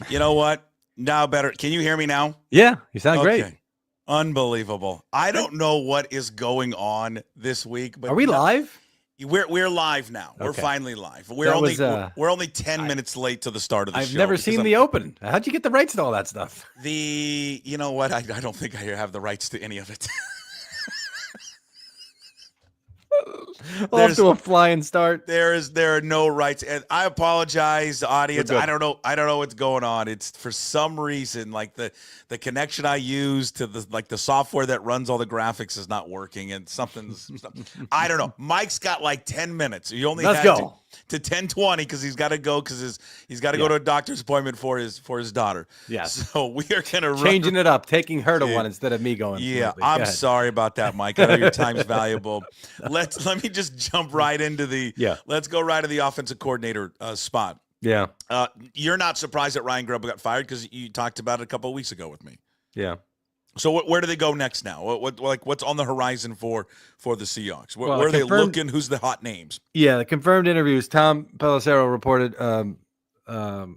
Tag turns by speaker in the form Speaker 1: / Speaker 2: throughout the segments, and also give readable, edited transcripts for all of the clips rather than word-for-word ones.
Speaker 1: You know what? Now better. Can you hear me now?
Speaker 2: Yeah, you sound great.
Speaker 1: Unbelievable. I don't know what is going on this week, but
Speaker 2: are we live?
Speaker 1: We're live now.
Speaker 2: Okay.
Speaker 1: We're finally live. We're only 10 minutes late to the start of the show.
Speaker 2: I've never seen the open. How'd you get the rights to all that stuff?
Speaker 1: You know what? I don't think I have the rights to any of it.
Speaker 2: Off to a flying start.
Speaker 1: There are no rights, and I apologize, audience. I don't know what's going on. It's for some reason like the connection I use to the software that runs all the graphics is not working, and something's I don't know. Mike's got like 10 minutes. You only
Speaker 2: Let's
Speaker 1: had
Speaker 2: go
Speaker 1: to 10:20 because he's got to go he's got to go to a doctor's appointment for his daughter.
Speaker 2: Yeah.
Speaker 1: So we are gonna
Speaker 2: changing it up, taking her to one instead of me going.
Speaker 1: Yeah, I'm sorry about that, Mike. I know your time's valuable. Let me just jump right into let's go right to the offensive coordinator spot.
Speaker 2: Yeah.
Speaker 1: You're not surprised that Ryan Grubb got fired because you talked about it a couple of weeks ago with me.
Speaker 2: Yeah.
Speaker 1: So where do they go next now? What's on the horizon for the Seahawks? Where are they looking? Who's the hot names?
Speaker 2: Yeah, the confirmed interviews. Tom Pelissero reported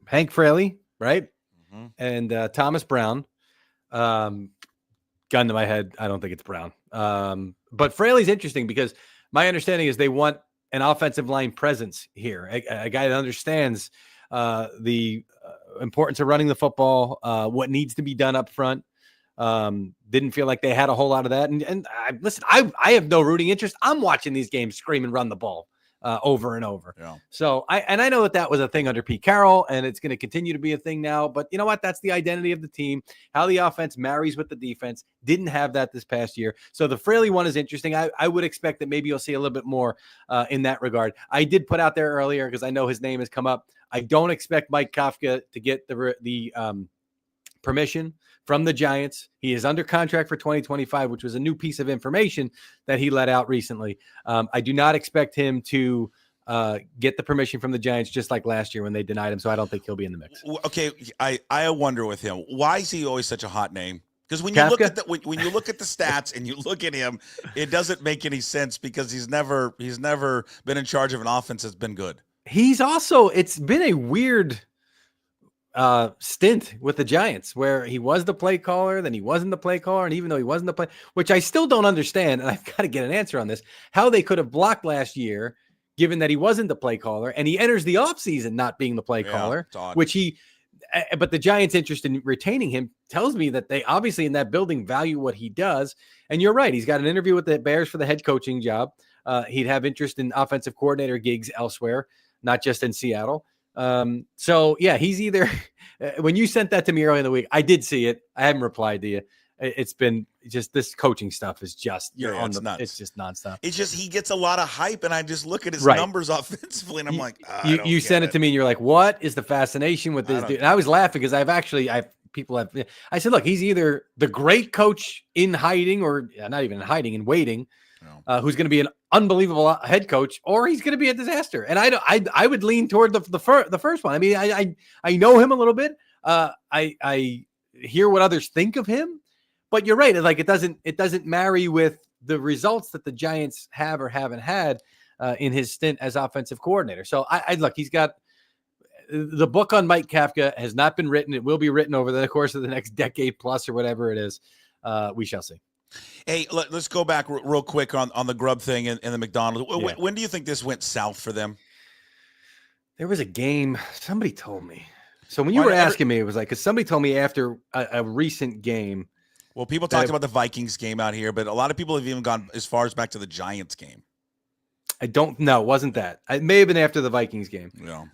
Speaker 2: Hank Fraley, right? Mm-hmm. And Thomas Brown. Gun to my head, I don't think it's Brown. But Fraley's interesting because my understanding is they want an offensive line presence here, a guy that understands the importance of running the football, what needs to be done up front. Didn't feel like they had a whole lot of that. And listen, I have no rooting interest. I'm watching these games scream and run the ball over and over. Yeah. So I know that was a thing under Pete Carroll, and it's going to continue to be a thing now. But you know what? That's the identity of the team. How the offense marries with the defense. Didn't have that this past year. So the Fraley one is interesting. I would expect that maybe you'll see a little bit more in that regard. I did put out there earlier because I know his name has come up. I don't expect Mike Kafka to get the permission from the Giants. He is under contract for 2025, which was a new piece of information that he let out recently. I do not expect him to get the permission from the Giants, just like last year when they denied him. So I don't think he'll be in the mix.
Speaker 1: Okay, I wonder with him, why is he always such a hot name? Because when you look at the stats and you look at him, it doesn't make any sense because he's never been in charge of an offense that's been good.
Speaker 2: It's been a weird stint with the Giants where he was the play caller, then he wasn't the play caller, and even though he wasn't the play, which I still don't understand, and I've got to get an answer on this, how they could have blocked last year given that he wasn't the play caller, and he enters the offseason not being the play caller, but the Giants' interest in retaining him tells me that they obviously in that building value what he does. And you're right, he's got an interview with the Bears for the head coaching job. He'd have interest in offensive coordinator gigs elsewhere, not just in Seattle. So yeah, he's either when you sent that to me earlier in the week, I did see it. I haven't replied to you. It's been just this coaching stuff is just nuts. It's just nonstop.
Speaker 1: It's just he gets a lot of hype, and I just look at his numbers offensively, and I'm like,
Speaker 2: you sent it to me, and you're like, what is the fascination with this dude? And I was laughing because I said, look, he's either the great coach in hiding, or not even in hiding, in waiting, who's going to be an unbelievable head coach, or he's going to be a disaster. And I would lean toward the first one. I mean, I know him a little bit. I hear what others think of him, but you're right. Like it doesn't marry with the results that the Giants have or haven't had in his stint as offensive coordinator. So I look, he's got the book on Mike Kafka has not been written. It will be written over the course of the next decade plus or whatever it is. We shall see.
Speaker 1: Hey, let's go back real quick on the Grubb thing and the Macdonald. Yeah. When do you think this went south for them?
Speaker 2: There was a game. Somebody told me. So when you were asking me, it was like, because somebody told me after a recent game.
Speaker 1: Well, people talked about the Vikings game out here, but a lot of people have even gone as far as back to the Giants game.
Speaker 2: I don't know. It wasn't that. It may have been after the Vikings game.
Speaker 1: Yeah.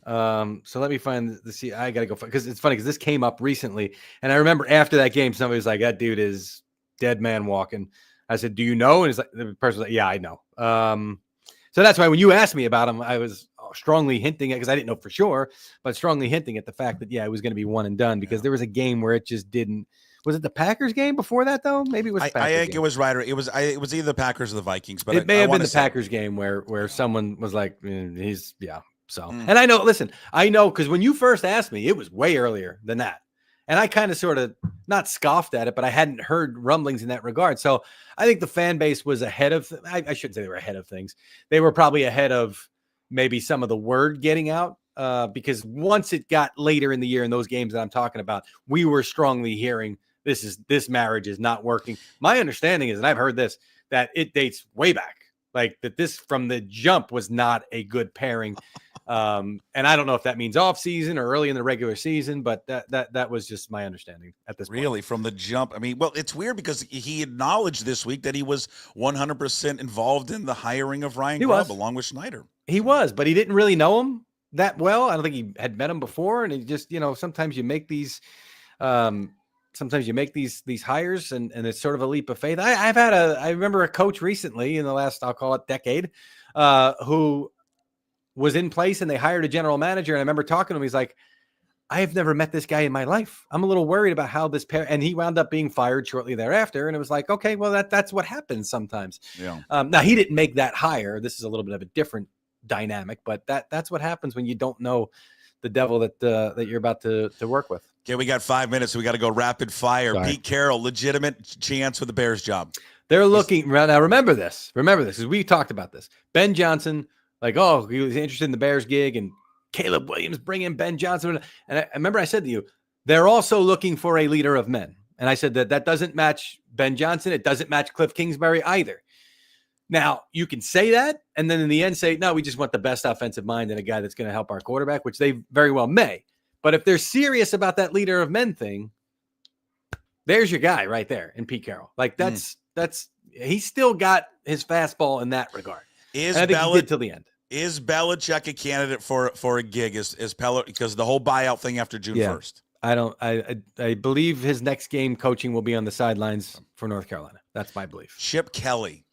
Speaker 2: So let me find I got to go because it's funny because this came up recently. And I remember after that game, somebody was like, that dude is dead man walking. I said, do you know? And the person was like, yeah, I know. So that's why when you asked me about him, I was strongly hinting at, because I didn't know for sure, but strongly hinting at the fact that, it was going to be one and done because there was a game where it just didn't. Was it the Packers game before that though? Maybe it was.
Speaker 1: I think it was right. It was either the Packers or the Vikings, but
Speaker 2: it may have been the Packers game where someone was like, So, and I know. Listen, I know because when you first asked me, it was way earlier than that, and I kind of sort of not scoffed at it, but I hadn't heard rumblings in that regard. So I think the fan base was ahead of. I shouldn't say they were ahead of things. They were probably ahead of maybe some of the word getting out. because once it got later in the year in those games that I'm talking about, we were strongly hearing this marriage is not working. My understanding is, and I've heard this, that it dates way back, like that this from the jump was not a good pairing. And I don't know if that means off season or early in the regular season, but that was just my understanding at this point.
Speaker 1: Really, from the jump. I mean, well, it's weird because he acknowledged this week that he was 100% involved in the hiring of Ryan Grubb along with Schneider.
Speaker 2: He was, but he didn't really know him that well. I don't think he had met him before. And he just, sometimes you make these, hires and it's sort of a leap of faith. I remember a coach recently in the last, I'll call it decade, who was in place and they hired a general manager. And I remember talking to him. He's like, I have never met this guy in my life. I'm a little worried about how this pair, and he wound up being fired shortly thereafter. And it was like, okay, well, that's what happens sometimes.
Speaker 1: Yeah.
Speaker 2: Now he didn't make that hire. This is a little bit of a different dynamic, but that's what happens when you don't know the devil that you're about to work with.
Speaker 1: Okay, we got 5 minutes, so we got to go rapid fire.
Speaker 2: Sorry.
Speaker 1: Pete Carroll, legitimate chance for the Bears job.
Speaker 2: They're looking now. Remember this, because we talked about this. Ben Johnson, he was interested in the Bears gig, and Caleb Williams bring in Ben Johnson. And I remember I said to you, they're also looking for a leader of men. And I said that doesn't match Ben Johnson. It doesn't match Cliff Kingsbury either. Now, you can say that, and then in the end say, no, we just want the best offensive mind and a guy that's going to help our quarterback, which they very well may. But if they're serious about that leader of men thing, there's your guy right there in Pete Carroll. He's still got his fastball in that regard.
Speaker 1: Is
Speaker 2: he did till the end.
Speaker 1: Is Belichick a candidate for a gig? Is Pellet, because the whole buyout thing after June 1st?
Speaker 2: I believe his next game coaching will be on the sidelines for North Carolina. That's my belief.
Speaker 1: Chip Kelly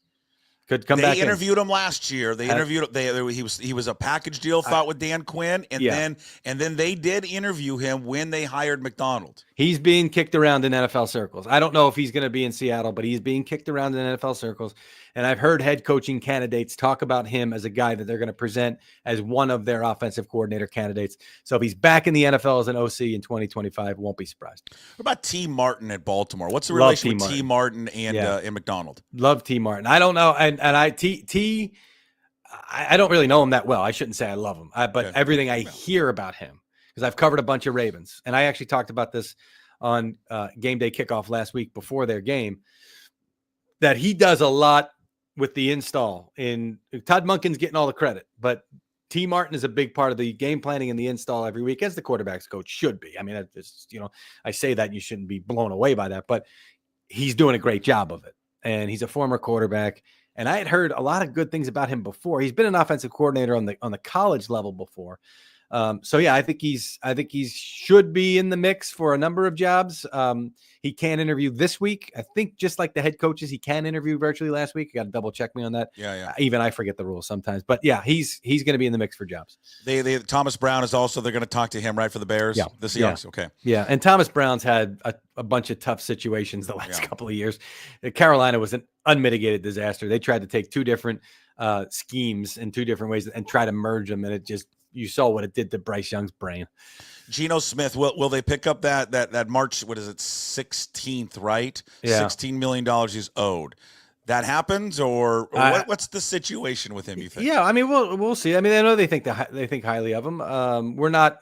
Speaker 2: could come back.
Speaker 1: They interviewed him last year. They interviewed he was a package deal fought with Dan Quinn, and then they did interview him when they hired Macdonald.
Speaker 2: He's being kicked around in NFL circles. I don't know if he's going to be in Seattle, but he's being kicked around in NFL circles. And I've heard head coaching candidates talk about him as a guy that they're going to present as one of their offensive coordinator candidates. So if he's back in the NFL as an OC in 2025, won't be surprised.
Speaker 1: What about T. Martin at Baltimore? What's the relation with T. Martin and Macdonald?
Speaker 2: Love T. Martin. I don't know. And I don't really know him that well. I shouldn't say I love him, but everything I hear about him, because I've covered a bunch of Ravens, and I actually talked about this on game day kickoff last week before their game, that he does a lot with the install. And Todd Monken's getting all the credit, but T. Martin is a big part of the game planning and the install every week, as the quarterback's coach should be. I mean, I say that you shouldn't be blown away by that, but he's doing a great job of it. And he's a former quarterback. And I had heard a lot of good things about him before. He's been an offensive coordinator on the college level before. I think he should be in the mix for a number of jobs. He can interview this week. I think just like the head coaches, he can interview virtually last week. You got to double check me on that.
Speaker 1: Yeah.
Speaker 2: Even I forget the rules sometimes, but yeah, he's going to be in the mix for jobs.
Speaker 1: Thomas Brown is also, they're going to talk to him, right, for the Bears?
Speaker 2: Yeah.
Speaker 1: The Seahawks.
Speaker 2: Yeah.
Speaker 1: Okay.
Speaker 2: Yeah. And Thomas Brown's had a bunch of tough situations the last couple of years. Carolina was an unmitigated disaster. They tried to take two different schemes in two different ways and try to merge them. And you saw what it did to Bryce Young's brain.
Speaker 1: Geno Smith, will they pick up that March, what is it, 16th, right?
Speaker 2: Yeah.
Speaker 1: $16 million he's owed. That happens, or what's the situation with him, you think?
Speaker 2: Yeah, I mean, we'll see. I mean, I know they think highly of him. We're not.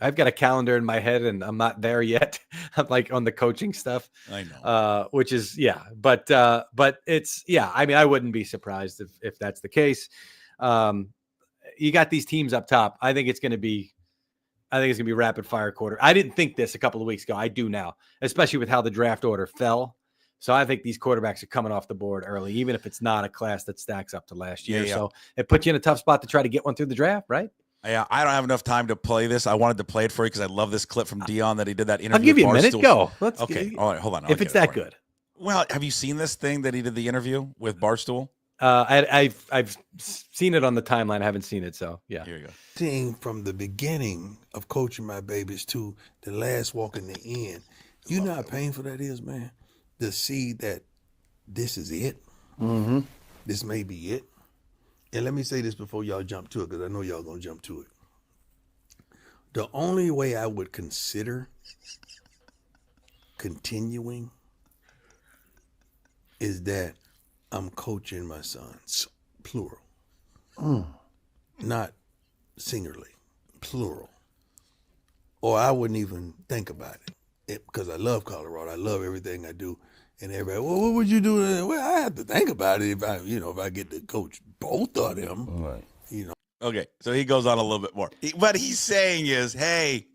Speaker 2: I've got a calendar in my head, and I'm not there yet. I'm like on the coaching stuff.
Speaker 1: I know.
Speaker 2: Which is but it's I mean, I wouldn't be surprised if that's the case. You got these teams up top. I think it's going to be rapid fire quarter. I didn't think this a couple of weeks ago. I do now, especially with how the draft order fell. So I think these quarterbacks are coming off the board early, even if it's not a class that stacks up to last year.
Speaker 1: Yeah.
Speaker 2: So it puts you in a tough spot to try to get one through the draft, right?
Speaker 1: Yeah, I don't have enough time to play this. I wanted to play it for you because I love this clip from Deion that he did that interview.
Speaker 2: I'll give you a minute.
Speaker 1: Barstool.
Speaker 2: Go.
Speaker 1: Okay. All right. Hold on.
Speaker 2: If it's that good.
Speaker 1: Well, have you seen this thing that he did the interview with Barstool?
Speaker 2: I've seen it on the timeline. I haven't seen it, so yeah.
Speaker 1: Here you go.
Speaker 3: Seeing from the beginning of coaching my babies to the last walk in the end, you know how painful that is, man. To see that this is it.
Speaker 2: Mm-hmm.
Speaker 3: This may be it. And let me say this before y'all jump to it, because I know y'all gonna jump to it. The only way I would consider continuing is that I'm coaching my sons, plural, not singularly. plural, or I wouldn't even think about it because I love Colorado. I love everything I do. And everybody, well, what would you do? Well, I have to think about it if I get to coach both of them.
Speaker 4: Right.
Speaker 1: Okay, so he goes on a little bit more. What he's saying is, hey,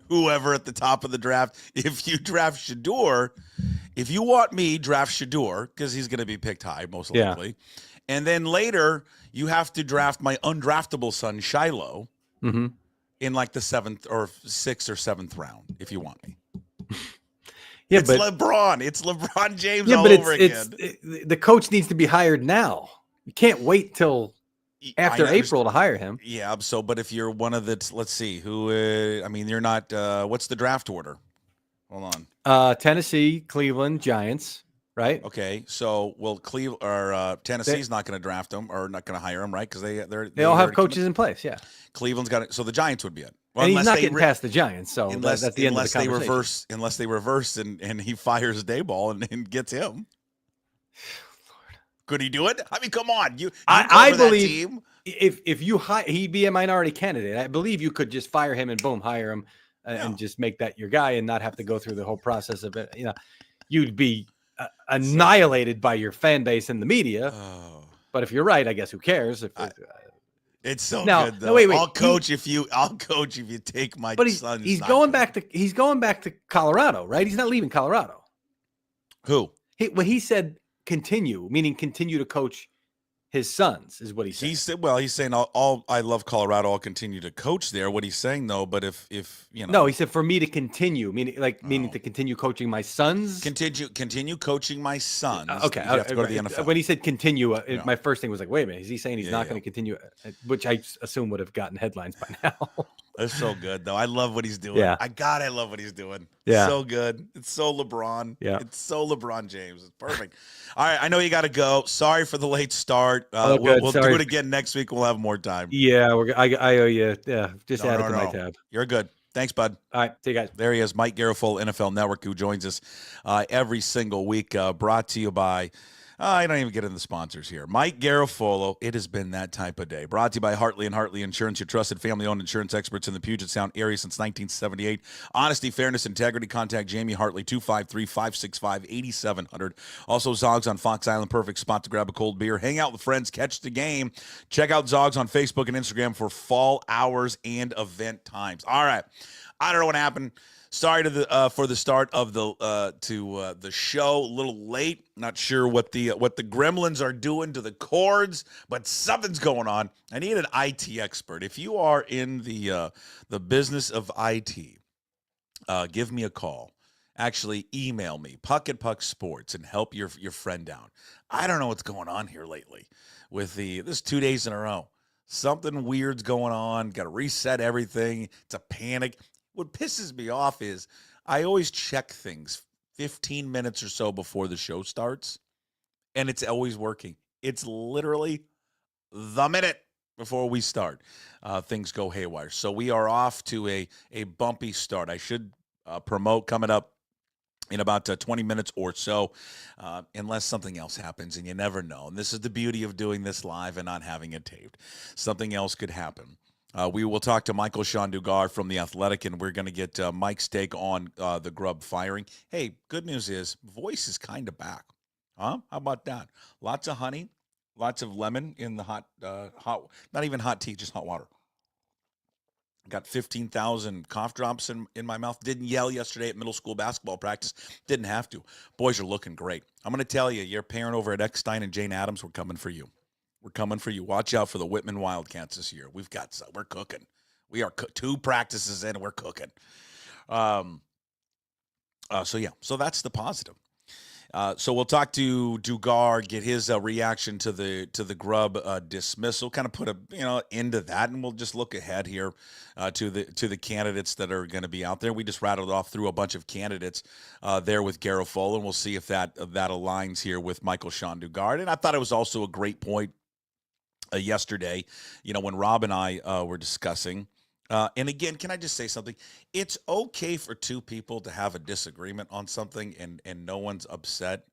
Speaker 1: whoever at the top of the draft, if you draft Shador, if you want me, draft Shador, because he's going to be picked high, most likely. And then later, you have to draft my undraftable son, Shiloh, in like the 7th or 6th or 7th round, if you want me.
Speaker 2: Yeah,
Speaker 1: it's LeBron. It's LeBron James
Speaker 2: all
Speaker 1: over again.
Speaker 2: The coach needs to be hired now. You can't wait till after April to hire him.
Speaker 1: Yeah, but if you're one of the, let's see, you're not, what's the draft order? Hold
Speaker 2: on. Tennessee, Cleveland, Giants, right?
Speaker 1: Okay, so Cleveland or Tennessee's not going to draft him or not going to hire him, right? Because they
Speaker 2: all have coaches in place. Yeah,
Speaker 1: Cleveland's got it. So the Giants would be it.
Speaker 2: Well, and he's not getting past the Giants. So
Speaker 1: unless
Speaker 2: that's the end of the conversation.
Speaker 1: Unless they reverse and he fires Dayball and gets him. Lord. Could he do it? I mean, come on,
Speaker 2: I believe if you he'd be a minority candidate. I believe you could just fire him and boom, hire him. And just make that your guy and not have to go through the whole process of it. You'd be annihilated by your fan base and the media.
Speaker 1: Oh.
Speaker 2: But if you're right, I guess who cares?
Speaker 1: It's so good though.
Speaker 2: Wait.
Speaker 1: I'll coach if you take my son.
Speaker 2: He's going back to Colorado, right? He's not leaving Colorado.
Speaker 1: Who?
Speaker 2: When he said continue, meaning continue to coach his sons, is what he said.
Speaker 1: He's saying I love Colorado. I'll continue to coach there. What he's saying though, but if
Speaker 2: no, he said for me to continue, meaning to continue coaching my sons.
Speaker 1: Continue coaching my sons.
Speaker 2: Okay,
Speaker 1: you have to go to the NFL.
Speaker 2: When he said continue, my first thing was like, wait a minute, is he saying he's not going to continue? Which I assume would have gotten headlines by now.
Speaker 1: That's so good though. I love what he's doing.
Speaker 2: Yeah.
Speaker 1: I love what he's doing.
Speaker 2: Yeah.
Speaker 1: So good. It's so LeBron.
Speaker 2: Yeah.
Speaker 1: It's so LeBron James. It's perfect. All right. I know you got to go. Sorry for the late start. We'll do it again next week. We'll have more time.
Speaker 2: Yeah. I owe you. Yeah. Just add it to my tab.
Speaker 1: You're good. Thanks, bud.
Speaker 2: All right. See you guys.
Speaker 1: There he is, Mike Garafolo, NFL Network, who joins us every single week, brought to you by I don't even get into the sponsors here. Mike Garafolo, it has been that type of day. Brought to you by Hartley & Hartley Insurance, your trusted family-owned insurance experts in the Puget Sound area since 1978. Honesty, fairness, integrity. Contact Jamie Hartley, 253-565-8700. Also, Zogs on Fox Island, perfect spot to grab a cold beer. Hang out with friends, catch the game. Check out Zogs on Facebook and Instagram for fall hours and event times. All right. I don't know what happened. Sorry for the start of the show. A little late. Not sure what the gremlins are doing to the cords, but something's going on. I need an IT expert. If you are in the business of IT, give me a call. Actually, email me, Puckett Sports, and help your friend out. I don't know what's going on here lately with this 2 days in a row. Something weird's going on. Got to reset everything. It's a panic. What pisses me off is I always check things 15 minutes or so before the show starts, and it's always working. It's literally the minute before we start. Things go haywire. So we are off to a bumpy start. I should promote coming up in about 20 minutes or so, unless something else happens, and you never know. And this is the beauty of doing this live and not having it taped. Something else could happen. We will talk to Michael-Shawn Dugar from The Athletic, and we're going to get Mike's take on the Grubb firing. Hey, good news is voice is kind of back. Huh? How about that? Lots of honey, lots of lemon in the hot, not even hot tea, just hot water. Got 15,000 cough drops in my mouth. Didn't yell yesterday at middle school basketball practice. Didn't have to. Boys are looking great. I'm going to tell you, your parent over at Eckstein and Jane Addams, we're coming for you. We're coming for you. Watch out for the Whitman Wildcats this year. We're cooking. We are 2 practices in, and we're cooking. So that's the positive. So we'll talk to Dugar, get his reaction to the Grubb dismissal, kind of put a into that, and we'll just look ahead here to the candidates that are going to be out there. We just rattled off through a bunch of candidates there with Garafolo, and we'll see if that aligns here with Michael-Shawn Dugar. And I thought it was also a great point yesterday, when Rob and I were discussing. And again, can I just say something? It's okay for 2 people to have a disagreement on something and no one's upset.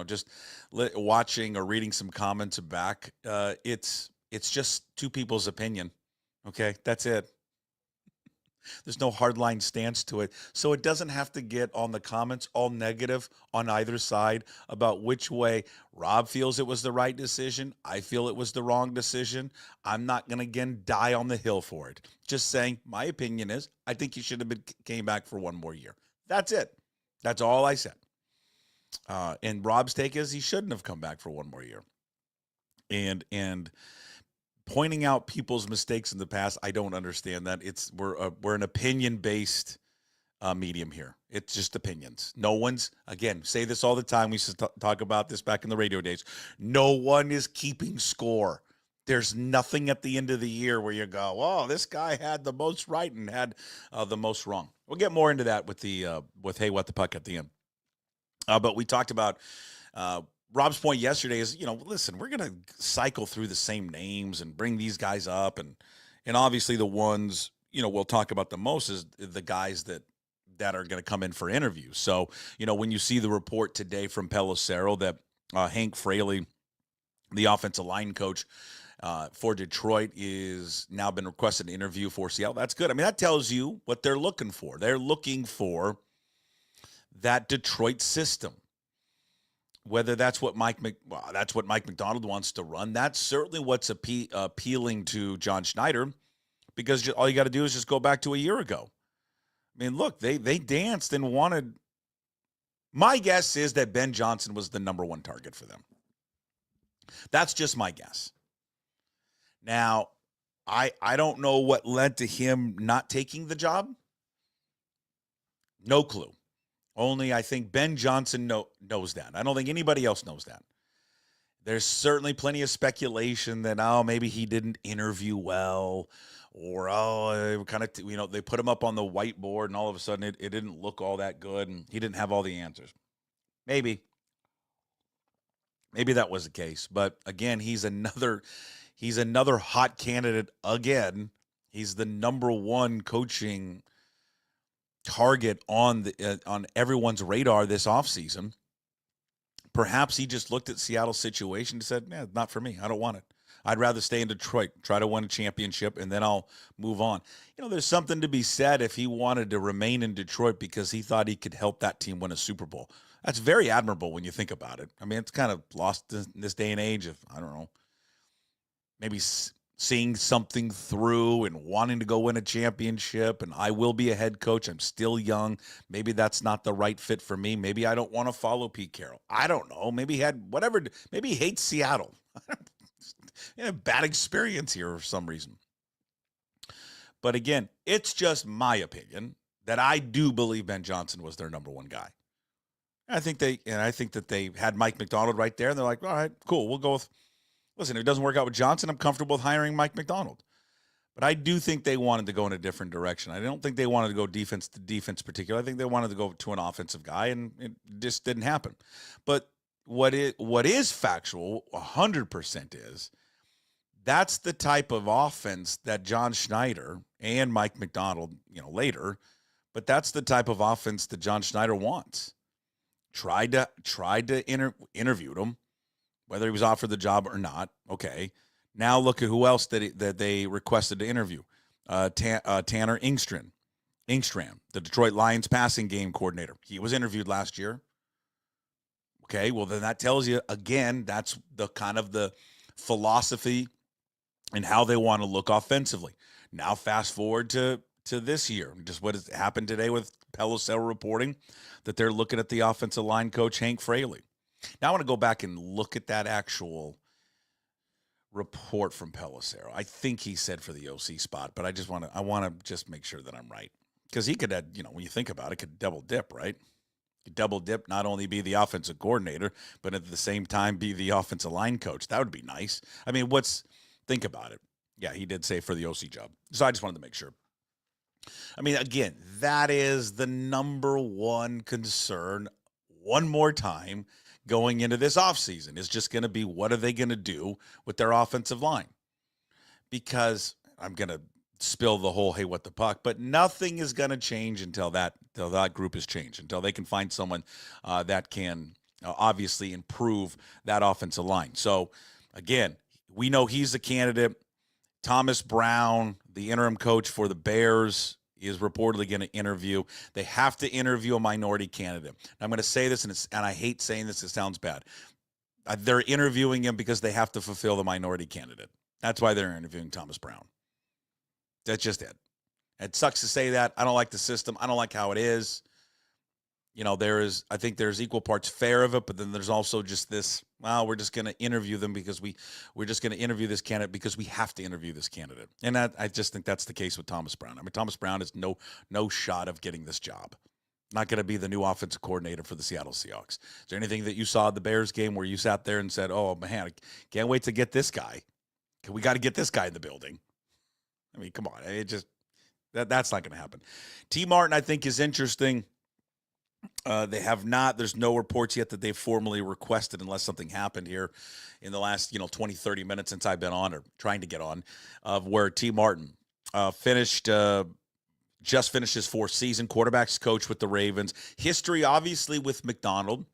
Speaker 1: Just watching or reading some comments back, it's just 2 people's opinion. Okay, that's it. There's no hardline stance to it. So it doesn't have to get on the comments all negative on either side about which way Rob feels it was the right decision. I feel it was the wrong decision. I'm not going to, again, die on the hill for it. Just saying my opinion is I think he should have came back for one more year. That's it. That's all I said. And Rob's take is he shouldn't have come back for one more year. And pointing out people's mistakes in the past, I don't understand that. We're an opinion-based medium here. It's just opinions. No one's, again, say this all the time. We used to talk about this back in the radio days. No one is keeping score. There's nothing at the end of the year where you go, oh, this guy had the most right and had the most wrong. We'll get more into that with Hey, What the Puck at the end. But we talked about Rob's point yesterday is, listen, we're going to cycle through the same names and bring these guys up. And obviously the ones, we'll talk about the most is the guys that are going to come in for interviews. So, when you see the report today from Pelissero that Hank Fraley, the offensive line coach for Detroit, is now been requested an interview for Seattle, that's good. I mean, that tells you what they're looking for. They're looking for that Detroit system. Whether that's what Mike Macdonald wants to run, that's certainly what's appealing to John Schneider, because all you got to do is just go back to a year ago. I mean, look, they danced and wanted. My guess is that Ben Johnson was the number one target for them. That's just my guess. Now, I don't know what led to him not taking the job. No clue. Only I think Ben Johnson knows that. I don't think anybody else knows that. There's certainly plenty of speculation that, maybe he didn't interview well, or, kind of, they put him up on the whiteboard and all of a sudden it didn't look all that good and he didn't have all the answers. Maybe that was the case. But again, he's another hot candidate again. He's the number one coaching target on everyone's radar this offseason. Perhaps he just looked at Seattle's situation and said, man, not for me. I don't want it. I'd rather stay in Detroit, try to win a championship, and then I'll move on. There's something to be said if he wanted to remain in Detroit because he thought he could help that team win a Super Bowl. That's very admirable when you think about it. I mean, it's kind of lost in this day and age of, I don't know, maybe seeing something through and wanting to go win a championship, and I will be a head coach. I'm still young. Maybe that's not the right fit for me. Maybe I don't want to follow Pete Carroll. I don't know. Maybe he had whatever. Maybe he hates Seattle. Bad experience here for some reason. But again, it's just my opinion that I do believe Ben Johnson was their number one guy. I think that they had Mike Macdonald right there, and they're like, all right, cool, we'll go with. Listen, if it doesn't work out with Johnson, I'm comfortable with hiring Mike Macdonald. But I do think they wanted to go in a different direction. I don't think they wanted to go defense to defense particular. I think they wanted to go to an offensive guy, and it just didn't happen. But what is factual 100% is that's the type of offense that John Schneider and Mike Macdonald, later, but that's the type of offense that John Schneider wants. Tried to interview him. Whether he was offered the job or not, okay. Now look at who else that they requested to interview. Tanner Engstrand, the Detroit Lions passing game coordinator. He was interviewed last year. Okay, well then that tells you, again, that's the kind of the philosophy and how they want to look offensively. Now fast forward to this year. Just what has happened today with Pelissero reporting that they're looking at the offensive line coach, Hank Fraley. Now I want to go back and look at that actual report from Pelissero. I think he said for the OC spot, but I want to just make sure that I'm right. Because he could have, when you think about it, could double dip, right? Could double dip, not only be the offensive coordinator, but at the same time be the offensive line coach. That would be nice. I mean, think about it. Yeah, he did say for the OC job. So I just wanted to make sure. I mean, again, that is the number one concern one more time going into this offseason is just going to be what are they going to do with their offensive line? Because I'm going to spill the whole, hey, what the puck, but nothing is going to change until that group is changed, until they can find someone that can obviously improve that offensive line. So, again, we know he's a candidate. Thomas Brown, the interim coach for the Bears, is reportedly going to interview. They have to interview a minority candidate. I'm going to say this, and I hate saying this. It sounds bad. They're interviewing him because they have to fulfill the minority candidate. That's why they're interviewing Thomas Brown. That's just it. It sucks to say that. I don't like the system. I don't like how it is. I think there's equal parts fair of it, but then there's also just this, well, we're just going to interview them because we're just going to interview this candidate because we have to interview this candidate. And I just think that's the case with Thomas Brown. I mean, Thomas Brown has no shot of getting this job. Not going to be the new offensive coordinator for the Seattle Seahawks. Is there anything that you saw at the Bears game where you sat there and said, oh, man, I can't wait to get this guy. We got to get this guy in the building. I mean, come on. That's not going to happen. T. Martin, I think, is interesting. There's no reports yet that they've formally requested, unless something happened here in the last, 20, 30 minutes since I've been on or trying to get on, of where T. Martin just finished his fourth season, quarterbacks coach with the Ravens. History, obviously, with Macdonald.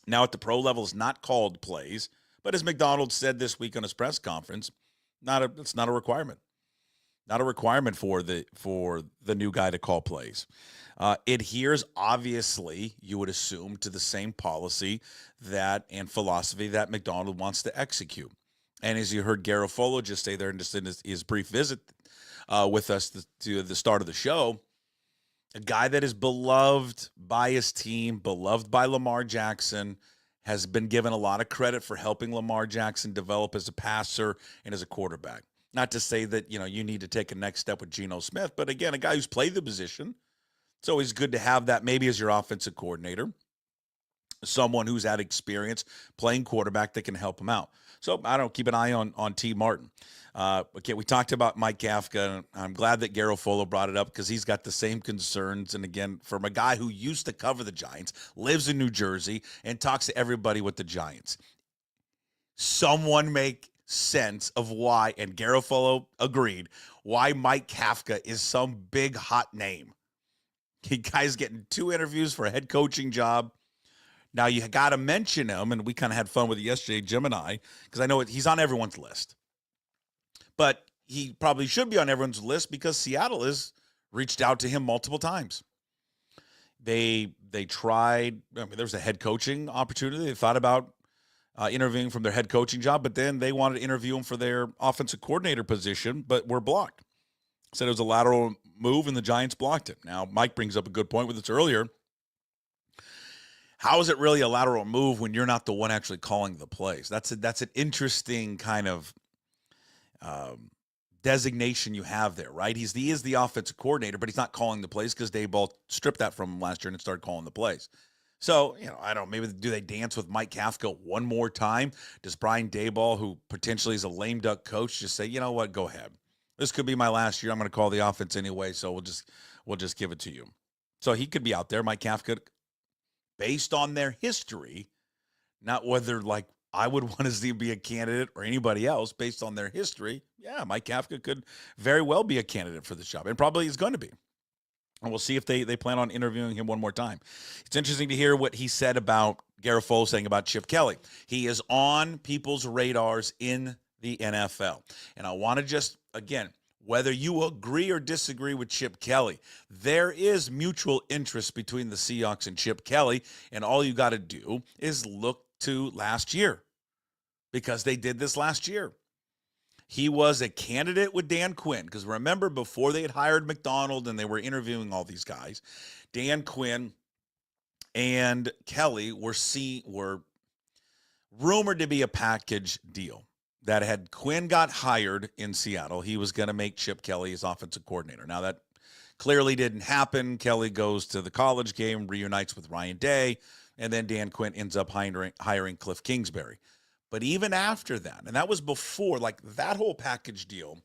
Speaker 1: Now at the pro level is not called plays, but as Macdonald said this week on his press conference, it's not a requirement. Not a requirement for the new guy to call plays. Adheres, obviously, you would assume, to the same policy and philosophy that Macdonald wants to execute. And as you heard Garafolo just say there in his brief visit with us to the start of the show, a guy that is beloved by his team, beloved by Lamar Jackson, has been given a lot of credit for helping Lamar Jackson develop as a passer and as a quarterback. Not to say that, you need to take a next step with Geno Smith, but again, a guy who's played the position. It's always good to have that maybe as your offensive coordinator, someone who's had experience playing quarterback that can help him out. So I don't keep an eye on T. Martin. Okay, we talked about Mike Kafka, and I'm glad that Garafolo brought it up because he's got the same concerns. And again, from a guy who used to cover the Giants, lives in New Jersey, and talks to everybody with the Giants. Someone make sense of why, and Garafolo agreed, why Mike Kafka is some big hot name. Guy's getting 2 interviews for a head coaching job. Now, you got to mention him, and we kind of had fun with it yesterday, Jim and I, because I know he's on everyone's list. But he probably should be on everyone's list because Seattle has reached out to him multiple times. They tried, there was a head coaching opportunity. They thought about interviewing from their head coaching job, but then they wanted to interview him for their offensive coordinator position, but were blocked. Said it was a lateral move, and the Giants blocked it. Now, Mike brings up a good point with this earlier. How is it really a lateral move when you're not the one actually calling the plays? That's an interesting kind of designation you have there, right? He is the offensive coordinator, but he's not calling the plays because Daboll stripped that from him last year and started calling the plays. So, I don't know, maybe do they dance with Mike Kafka one more time? Does Brian Daboll, who potentially is a lame duck coach, just say, you know what, go ahead. This could be my last year. I'm going to call the offense anyway, so we'll just give it to you. So he could be out there, Mike Kafka, based on their history, not whether I would want to see him be a candidate or anybody else based on their history. Yeah, Mike Kafka could very well be a candidate for this job, and probably is going to be. And we'll see if they plan on interviewing him one more time. It's interesting to hear what he said about Garafolo saying about Chip Kelly. He is on people's radars in the NFL. And I want to just, again, whether you agree or disagree with Chip Kelly, there is mutual interest between the Seahawks and Chip Kelly, and all you got to do is look to last year because they did this last year. He was a candidate with Dan Quinn because remember, before they had hired Macdonald and they were interviewing all these guys, Dan Quinn and Kelly were rumored to be a package deal. That had Quinn got hired in Seattle, he was going to make Chip Kelly his offensive coordinator. Now, that clearly didn't happen. Kelly goes to the college game, reunites with Ryan Day, and then Dan Quinn ends up hiring Cliff Kingsbury. But even after that, and that was before, that whole package deal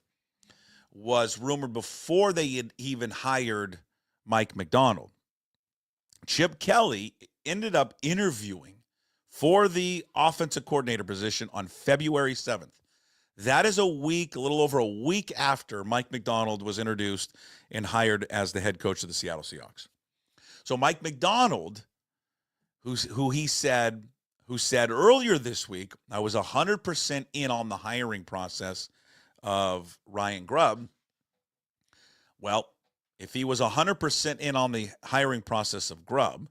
Speaker 1: was rumored before they had even hired Mike Macdonald. Chip Kelly ended up interviewing for the offensive coordinator position on February 7th. That is a little over a week after Mike Macdonald was introduced and hired as the head coach of the Seattle Seahawks. So Mike Macdonald, who said earlier this week, I was 100% in on the hiring process of Ryan Grubb. Well, if he was 100% in on the hiring process of Grubb,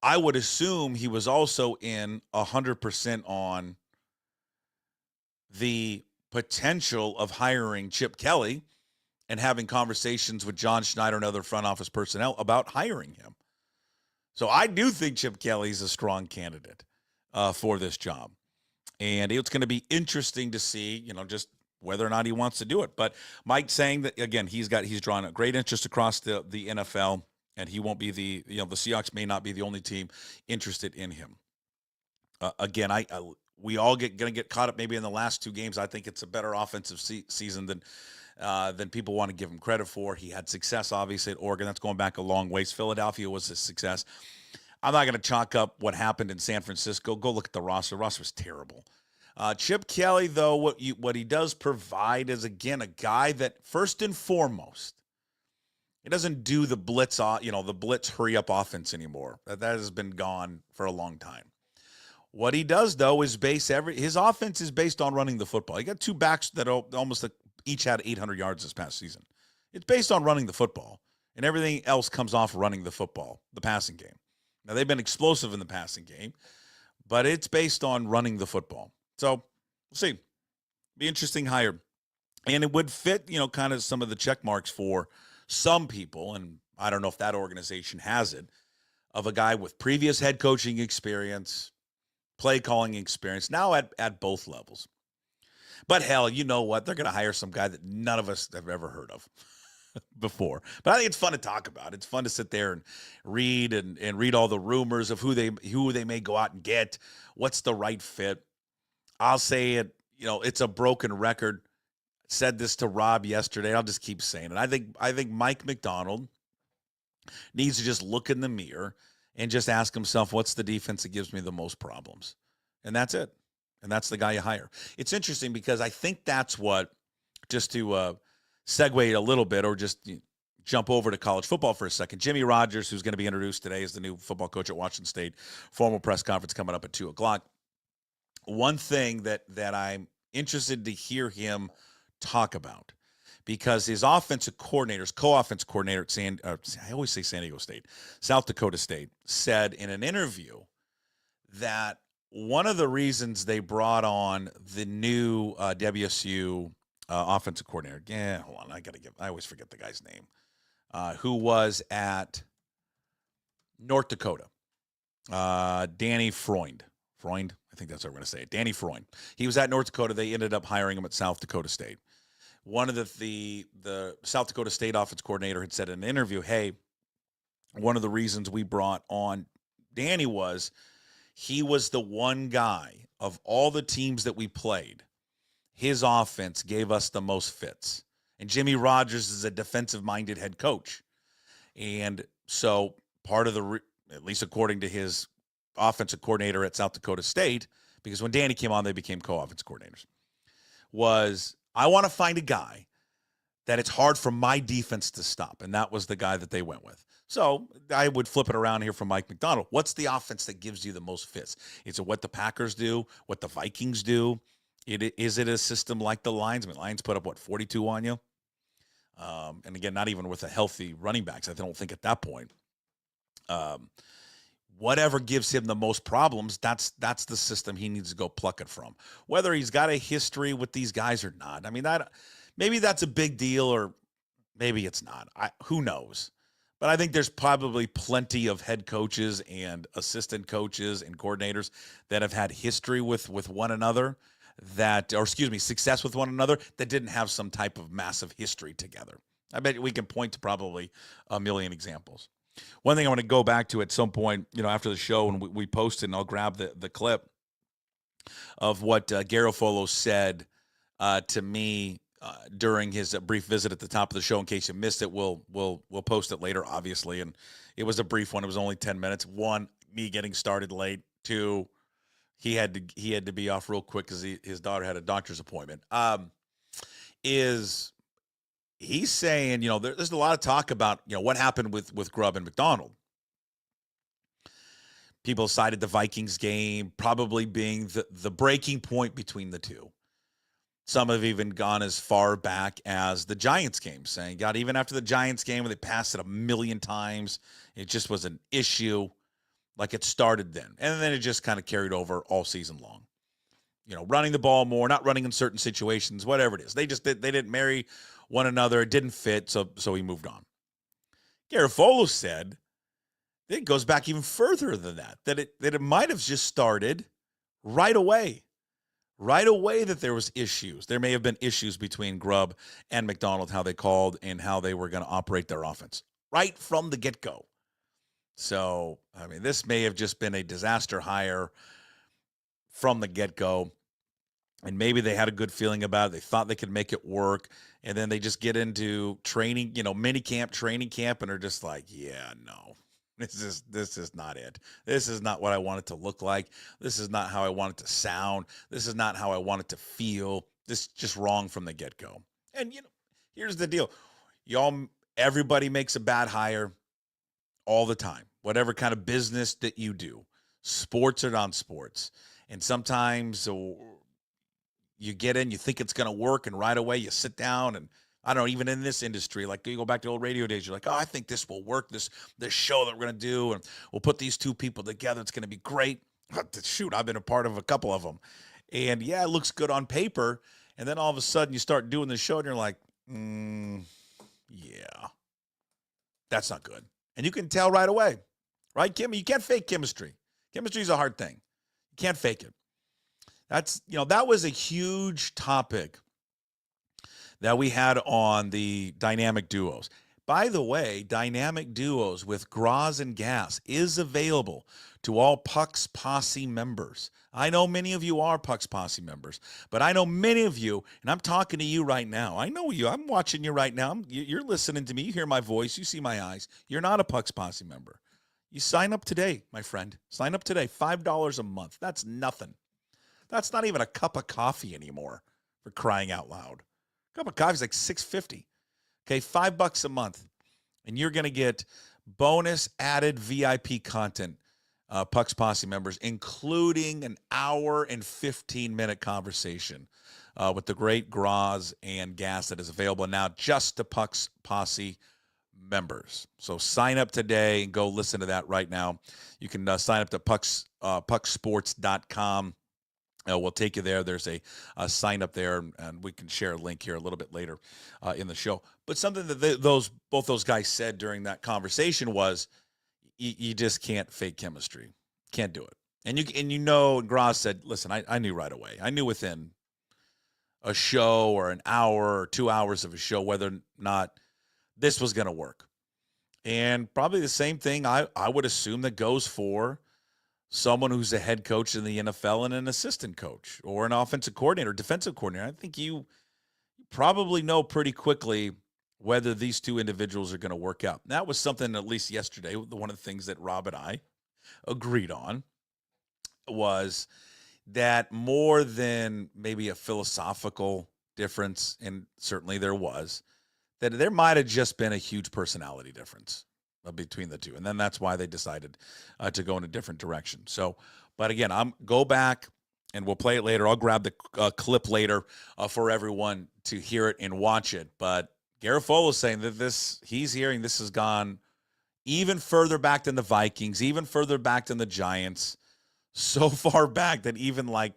Speaker 1: I would assume he was also in 100% on the potential of hiring Chip Kelly and having conversations with John Schneider and other front office personnel about hiring him. So I do think Chip Kelly is a strong candidate for this job. And it's going to be interesting to see, just whether or not he wants to do it. But Mike's saying that, again, he's drawn a great interest across the NFL, and he won't be the Seahawks may not be the only team interested in him. Again, we all going to get caught up maybe in the last two games. I think it's a better offensive season than people want to give him credit for. He had success, obviously, at Oregon. That's going back a long ways. Philadelphia was a success. I'm not going to chalk up what happened in San Francisco. Go look at the roster. The roster was terrible. Chip Kelly, though, what he does provide is, again, a guy that, first and foremost, he doesn't do the blitz, the blitz hurry-up offense anymore. That has been gone for a long time. What he does, though, is his offense is based on running the football. He got two backs that almost each had 800 yards this past season. It's based on running the football, and everything else comes off running the football, the passing game. Now, they've been explosive in the passing game, but it's based on running the football. So, we'll see. Be interesting hire. And it would fit, kind of some of the check marks for some people, and I don't know if that organization has it, of a guy with previous head coaching experience, play calling experience, now at both levels. But hell, you know what? They're going to hire some guy that none of us have ever heard of before. But I think it's fun to talk about. It's fun to sit there and read and read all the rumors of who they may go out and get. What's the right fit? I'll say it, it's a broken record. Said this to Rob yesterday. I'll just keep saying it. I think Mike Macdonald needs to just look in the mirror and just ask himself, what's the defense that gives me the most problems? And that's it. And that's the guy you hire. It's interesting because I think that's what, just to segue a little bit or just jump over to college football for a second. Jimmy Rogers, who's going to be introduced today as the new football coach at Washington State, formal press conference coming up at 2:00. One thing that I'm interested to hear him talk about, because his offensive coordinators, co-offensive coordinator at I always say San Diego State, South Dakota State, said in an interview that one of the reasons they brought on the new WSU offensive coordinator, hold on, I always forget the guy's name, who was at North Dakota, Danny Freund, I think that's how we're going to say it, Danny Freund. He was at North Dakota. They ended up hiring him at South Dakota State. One of the South Dakota State offense coordinator had said in an interview, hey, one of the reasons we brought on Danny was he was the one guy of all the teams that we played, his offense gave us the most fits. And Jimmy Rogers is a defensive-minded head coach. And so part of at least according to his offensive coordinator at South Dakota State, because when Danny came on, they became co-offensive coordinators, was I want to find a guy that it's hard for my defense to stop. And that was the guy that they went with. So I would flip it around here from Mike Macdonald. What's the offense that gives you the most fits? Is it what the Packers do, what the Vikings do? Is it a system like the Lions? I mean, Lions put up, 42 on you? And again, not even with a healthy running backs. I don't think at that point. Whatever gives him the most problems, that's the system he needs to go pluck it from. Whether he's got a history with these guys or not. I mean, maybe that's a big deal, or maybe it's not. Who knows? But I think there's probably plenty of head coaches and assistant coaches and coordinators that have had history with one another success with one another that didn't have some type of massive history together. I bet we can point to probably a million examples. One thing I want to go back to at some point, after the show, and we posted, and I'll grab the clip of what Garafolo said to me during his brief visit at the top of the show. In case you missed it, we'll post it later, obviously. And it was a brief one. It was only 10 minutes. One, me getting started late. Two, he had to be off real quick because his daughter had a doctor's appointment. He's saying, there's a lot of talk about, what happened with Grubb and Macdonald. People cited the Vikings game probably being the breaking point between the two. Some have even gone as far back as the Giants game, saying, God, even after the Giants game where they passed it 1,000,000 times, it just was an issue. Like it started then. And then it just kind of carried over all season long. Running the ball more, not running in certain situations, whatever it is. They didn't marry one another. It didn't fit, so he moved on. Garafolo said it goes back even further than that it might have just started right away. Right away that there was issues. There may have been issues between Grubb and Macdonald, how they called and how they were going to operate their offense right from the get-go. So, I mean, this may have just been a disaster hire from the get-go, and maybe they had a good feeling about it. They thought they could make it work, and then they just get into training, mini camp, training camp, and are just like, yeah, no, this is not it. This is not what I want it to look like. This is not how I want it to sound. This is not how I want it to feel. This is just wrong from the get-go. And, here's the deal. Everybody makes a bad hire all the time, whatever kind of business that you do, sports or non-sports. And sometimes you get in, you think it's going to work, and right away you sit down and, I don't know, even in this industry, like you go back to old radio days, you're like, oh, I think this will work, this show that we're going to do, and we'll put these two people together. It's going to be great. Shoot, I've been a part of a couple of them. And, yeah, it looks good on paper. And then all of a sudden you start doing the show, and you're like, yeah, that's not good. And you can tell right away, right, Kim? You can't fake chemistry. Chemistry is a hard thing. You can't fake it. That was a huge topic that we had on the dynamic duos. By the way, dynamic duos with Graz and Gas is available to all Puck's Posse members. I know many of you are Puck's Posse members, but I know many of you, and I'm talking to you right now. I know you. I'm watching you right now. You're listening to me. You hear my voice. You see my eyes. You're not a Puck's Posse member. You sign up today, my friend. Sign up today. $5 a month. That's nothing. That's not even a cup of coffee anymore, for crying out loud. A cup of coffee is like $6.50. Okay, $5 a month, and you're going to get bonus added VIP content, Puck's Posse members, including an hour and 15-minute conversation with the great Graz and Gas that is available now just to Puck's Posse members. So sign up today and go listen to that right now. You can sign up to pucksports.com. We'll take you there. There's a sign up there, and we can share a link here a little bit later in the show. But something that both those guys said during that conversation was, you just can't fake chemistry. Can't do it. And Graz said, listen, I knew right away. I knew within a show or an hour or 2 hours of a show whether or not this was going to work. And probably the same thing I would assume that goes for someone who's a head coach in the NFL and an assistant coach or an offensive coordinator, defensive coordinator. I think you probably know pretty quickly whether these two individuals are going to work out. That was something, at least yesterday, one of the things that Rob and I agreed on was that more than maybe a philosophical difference, and certainly there was, that there might have just been a huge personality difference between the two. And then that's why they decided to go in a different direction. So, but again, go back and we'll play it later. I'll grab the clip later for everyone to hear it and watch it. But Garafolo is saying that he's hearing this has gone even further back than the Vikings, even further back than the Giants, so far back that even like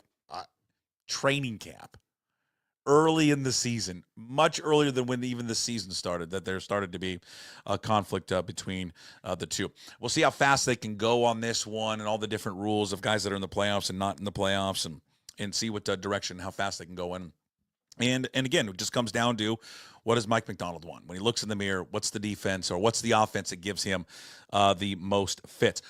Speaker 1: training camp early in the season, much earlier than when even the season started, that there started to be a conflict between the two. We'll see how fast they can go on this one and all the different rules of guys that are in the playoffs and not in the playoffs, and see what direction, how fast they can go in. And again, it just comes down to, what does Mike Macdonald want? When he looks in the mirror, what's the defense or what's the offense that gives him the most fits?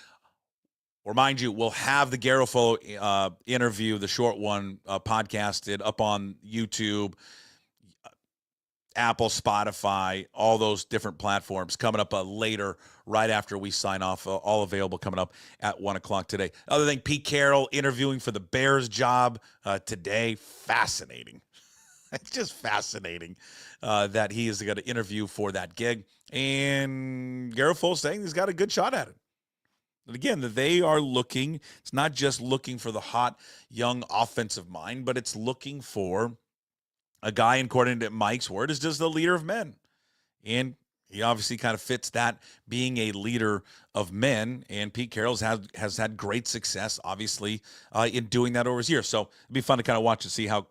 Speaker 1: Remind you, we'll have the Garafolo interview, the short one, podcasted up on YouTube, Apple, Spotify, all those different platforms coming up later, right after we sign off, all available coming up at 1 o'clock today. Other thing, Pete Carroll interviewing for the Bears job today. Fascinating. It's just fascinating that he is going to interview for that gig. And Garafolo saying he's got a good shot at it. And again, that they are looking, it's not just looking for the hot, young offensive mind, but it's looking for a guy, according to Mike's word, is just the leader of men. And he obviously kind of fits that, being a leader of men. And Pete Carroll has had great success, obviously, in doing that over his years. So it'd be fun to kind of watch and see how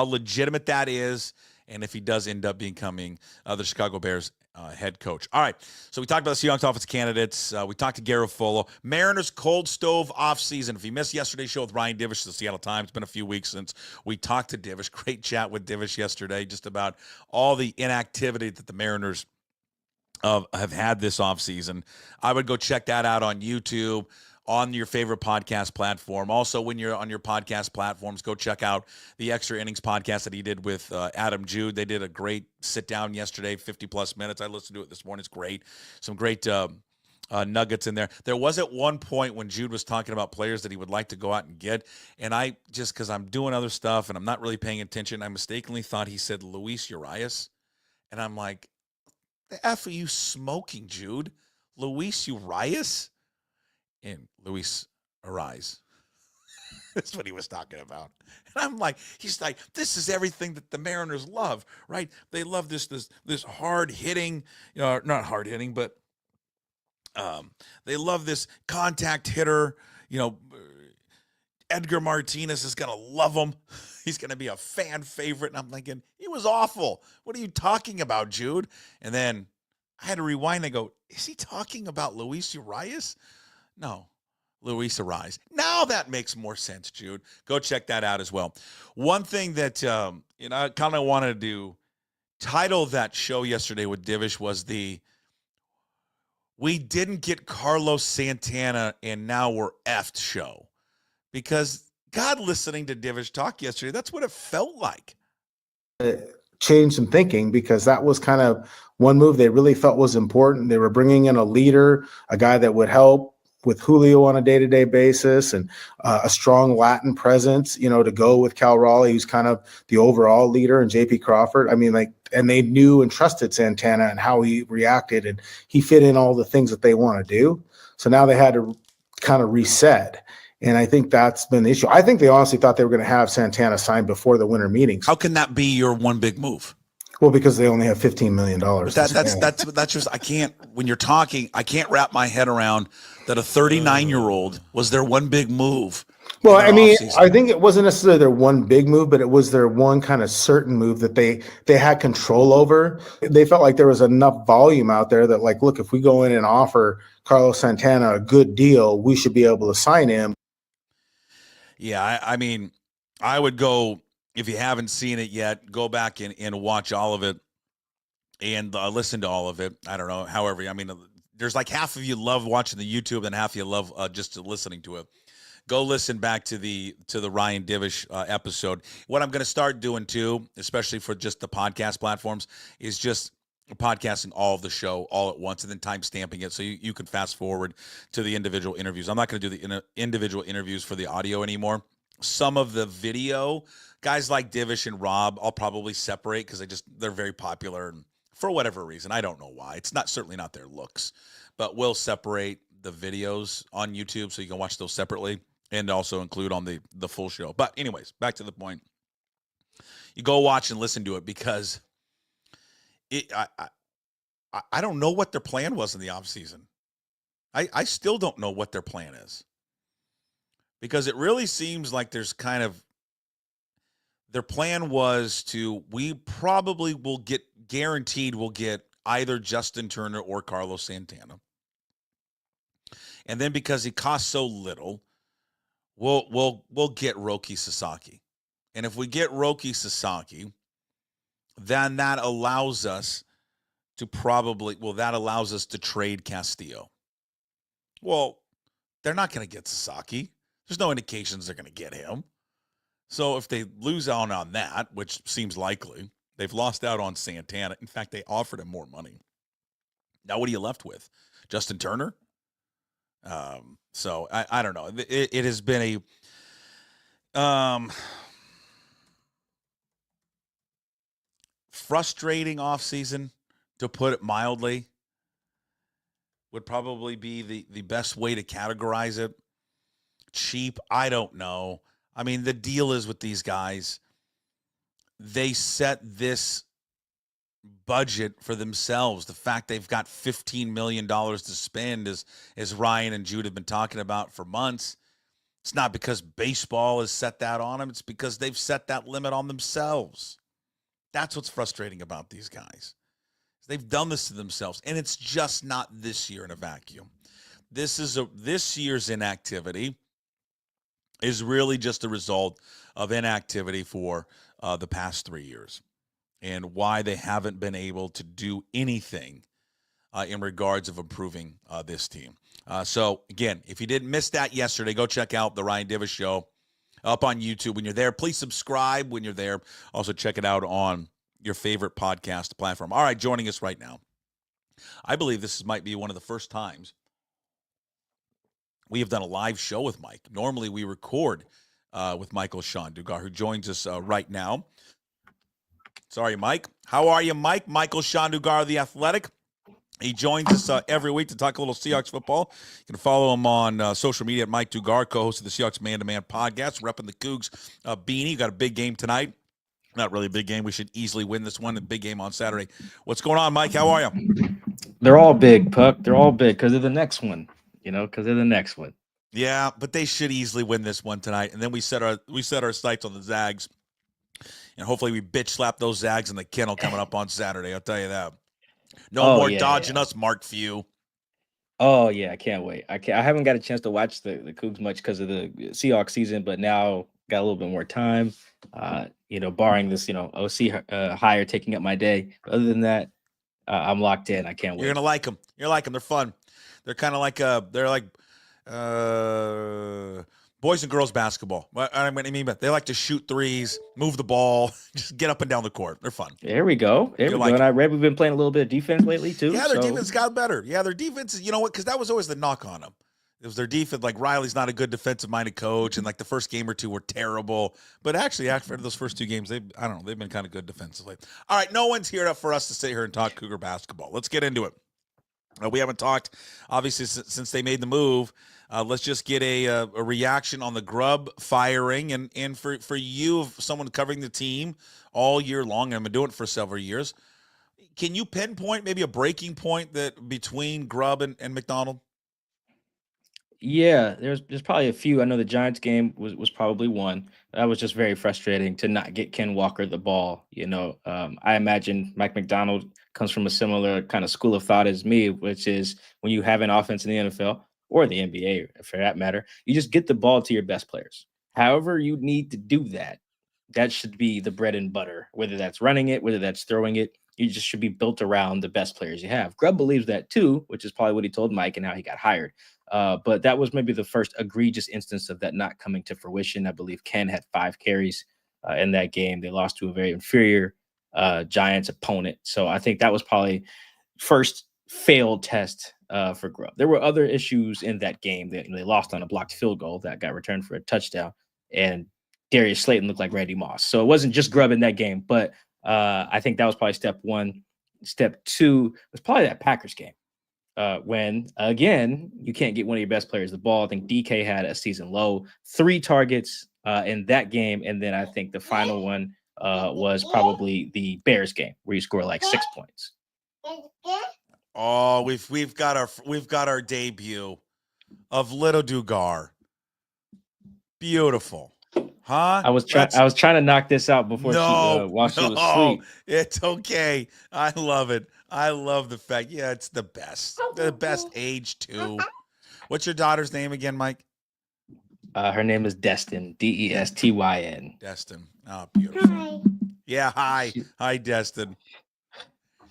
Speaker 1: legitimate that is, and if he does end up becoming the Chicago Bears head coach. All right, so we talked about the Seahawks offensive candidates. We talked to Garafolo. Mariners cold stove offseason. If you missed yesterday's show with Ryan Divish, the Seattle Times, it's been a few weeks since we talked to Divish. Great chat with Divish yesterday, just about all the inactivity that the Mariners have had this offseason. I would go check that out on YouTube, on your favorite podcast platform. Also, when you're on your podcast platforms, go check out the Extra Innings podcast that he did with Adam Jude. They did a great sit-down yesterday, 50-plus minutes. I listened to it this morning. It's great. Some great nuggets in there. There was at one point when Jude was talking about players that he would like to go out and get, and I, just because I'm doing other stuff and I'm not really paying attention, I mistakenly thought he said Luis Urias, and I'm like, the F are you smoking, Jude? Luis Urias? And Luis Arise. That's what he was talking about. And I'm like, he's like, this is everything that the Mariners love, right? They love this hard hitting, not hard hitting, but they love this contact hitter. Edgar Martinez is gonna love him. He's gonna be a fan favorite. And I'm thinking, he was awful. What are you talking about, Jude? And then I had to rewind and go, is he talking about Luis Urias? No, Luis Arise. Now that makes more sense, Jude. Go check that out as well. One thing that I kind of wanted to title that show yesterday with Divish was we didn't get Carlos Santana and now we're effed show. Because God, listening to Divish talk yesterday, that's what it felt like.
Speaker 4: Change some thinking, because that was kind of one move they really felt was important. They were bringing in a leader, a guy that would help with Julio on a day-to-day basis, and a strong Latin presence, to go with Cal Raleigh, who's kind of the overall leader, and JP Crawford. I mean, and they knew and trusted Santana and how he reacted, and he fit in all the things that they want to do. So now they had to kind of reset. And I think that's been the issue. I think they honestly thought they were going to have Santana signed before the winter meetings.
Speaker 1: How can that be your one big move?
Speaker 4: Well, because they only have $15 million.
Speaker 1: But that's just, I can't, when you're talking, I can't wrap my head around that a 39-year-old was their one big move.
Speaker 4: Well, I mean, I think it wasn't necessarily their one big move, but it was their one kind of certain move that they had control over. They felt like there was enough volume out there that, like, look, if we go in and offer Carlos Santana a good deal, we should be able to sign him.
Speaker 1: Yeah, I mean, I would go, if you haven't seen it yet, go back and watch all of it and listen to all of it. I don't know, however, I mean, there's like half of you love watching the YouTube and half of you love just listening to it. Go listen back to the Ryan Divish episode. What I'm going to start doing too, especially for just the podcast platforms, is just podcasting all of the show all at once and then time stamping it so you can fast forward to the individual interviews. I'm not going to do the individual interviews for the audio anymore. Some of the video, guys like Divish and Rob, I'll probably separate because they're very popular, and for whatever reason, I don't know why. It's certainly not their looks, but we'll separate the videos on YouTube so you can watch those separately and also include on the full show. But anyways, back to the point. You go watch and listen to it, because I don't know what their plan was in the offseason. I still don't know what their plan is, because it really seems like there's kind of, their plan was we probably will get, guaranteed we'll get either Justin Turner or Carlos Santana. And then because he costs so little, we'll get Roki Sasaki. And if we get Roki Sasaki, then that allows us to trade Castillo. Well, they're not going to get Sasaki. There's no indications they're going to get him. So if they lose out on that, which seems likely, they've lost out on Santana. In fact, they offered him more money. Now what are you left with? Justin Turner? So I don't know. It has been a frustrating offseason, to put it mildly, would probably be the best way to categorize it. Cheap, I don't know. I mean, the deal is with these guys, they set this budget for themselves. The fact they've got $15 million to spend, as Ryan and Jude have been talking about for months. It's not because baseball has set that on them. It's because they've set that limit on themselves. That's what's frustrating about these guys. They've done this to themselves, and it's just not this year in a vacuum. This year's inactivity is really just a result of inactivity for the past 3 years, and why they haven't been able to do anything in regards of improving this team. So, again, if you didn't miss that yesterday, go check out the Ryan Divish Show up on YouTube. When you're there, please subscribe when you're there. Also, check it out on your favorite podcast platform. All right, joining us right now, I believe this might be one of the first times we have done a live show with Mike. Normally, we record with Michael-Shawn Dugar, who joins us right now. Sorry, Mike. How are you, Mike? Michael-Shawn Dugar, The Athletic. He joins us every week to talk a little Seahawks football. You can follow him on social media at Mike Dugar, co-host of the Seahawks Man-to-Man podcast, repping the Cougs beanie. Got a big game tonight. Not really a big game. We should easily win this one. A big game on Saturday. What's going on, Mike? How are you?
Speaker 5: They're all big, Puck. They're all big because of the next one. Because of the next one.
Speaker 1: Yeah, but they should easily win this one tonight. And then we set our sights on the Zags. And hopefully we bitch slap those Zags in the kennel coming up on Saturday. I'll tell you that. No more dodging us, Mark Few.
Speaker 5: Oh, yeah, I can't wait. I haven't got a chance to watch the Cougs much because of the Seahawks season, but now got a little bit more time, barring this, OC hire taking up my day. But other than that, I'm locked in. I can't wait.
Speaker 1: You're going to like them. You're like them. They're fun. They're kind of like boys and girls basketball. What I mean, they like to shoot threes, move the ball, just get up and down the court. They're fun.
Speaker 5: There we go. And I read we've been playing a little bit of defense lately too.
Speaker 1: Yeah, their defense got better. Yeah, their defense, you know what? Because that was always the knock on them. It was their defense. Like Riley's not a good defensive-minded coach, and like the first game or two were terrible. But actually, after those first 2 games, they've been kind of good defensively. All right, no one's here for us to sit here and talk Cougar basketball. Let's get into it. We haven't talked, obviously, since they made the move. Let's just get a reaction on the Grubb firing. And for you, someone covering the team all year long, and I've been doing it for several years, can you pinpoint maybe a breaking point that between Grubb and Macdonald?
Speaker 5: Yeah, there's probably a few. I know the Giants game was probably one. That was just very frustrating to not get Ken Walker the ball. I imagine Mike Macdonald comes from a similar kind of school of thought as me, which is when you have an offense in the NFL or the NBA, for that matter, you just get the ball to your best players. However you need to do that, that should be the bread and butter, whether that's running it, whether that's throwing it. You just should be built around the best players you have. Grubb believes that too, which is probably what he told Mike and how he got hired. But that was maybe the first egregious instance of that not coming to fruition. I believe Ken had 5 carries in that game. They lost to a very inferior Giants opponent. So I think that was probably first failed test for Grubb. There were other issues in that game. They lost on a blocked field goal that got returned for a touchdown. And Darius Slayton looked like Randy Moss. So it wasn't just Grubb in that game. But I think that was probably step 1. Step 2 was probably that Packers game. When, again, you can't get one of your best players the ball. I think DK had a season low, 3 targets in that game. And then I think the final one was probably the Bears game where you score like 6 points.
Speaker 1: Oh, we've got our debut of Little Dugar. Beautiful. Huh?
Speaker 5: I was trying to knock this out before while she was asleep.
Speaker 1: It's okay. I love it. I love the fact. Yeah, it's the best. The best age too. What's your daughter's name again, Mike?
Speaker 5: Her name is Destin. Destyn.
Speaker 1: Destin. Oh, beautiful. Hi. Yeah, hi. Hi, Destin.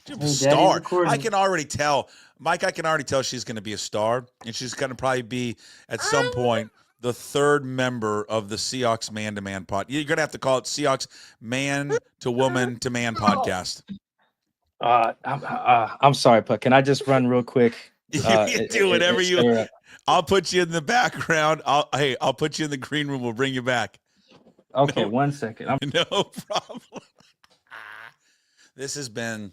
Speaker 1: She's a star. I can already tell. Mike, I can already tell she's going to be a star, and she's going to probably be at some point the 3rd member of the Seahawks Man-to-Man pod. You're going to have to call it Seahawks Man-to-Woman-to-Man podcast.
Speaker 5: I'm sorry, but can I just run real quick?
Speaker 1: You do whatever you. I'll put you in the background. I'll put you in the green room. We'll bring you back.
Speaker 5: Okay, 1 second.
Speaker 1: No problem. This has been.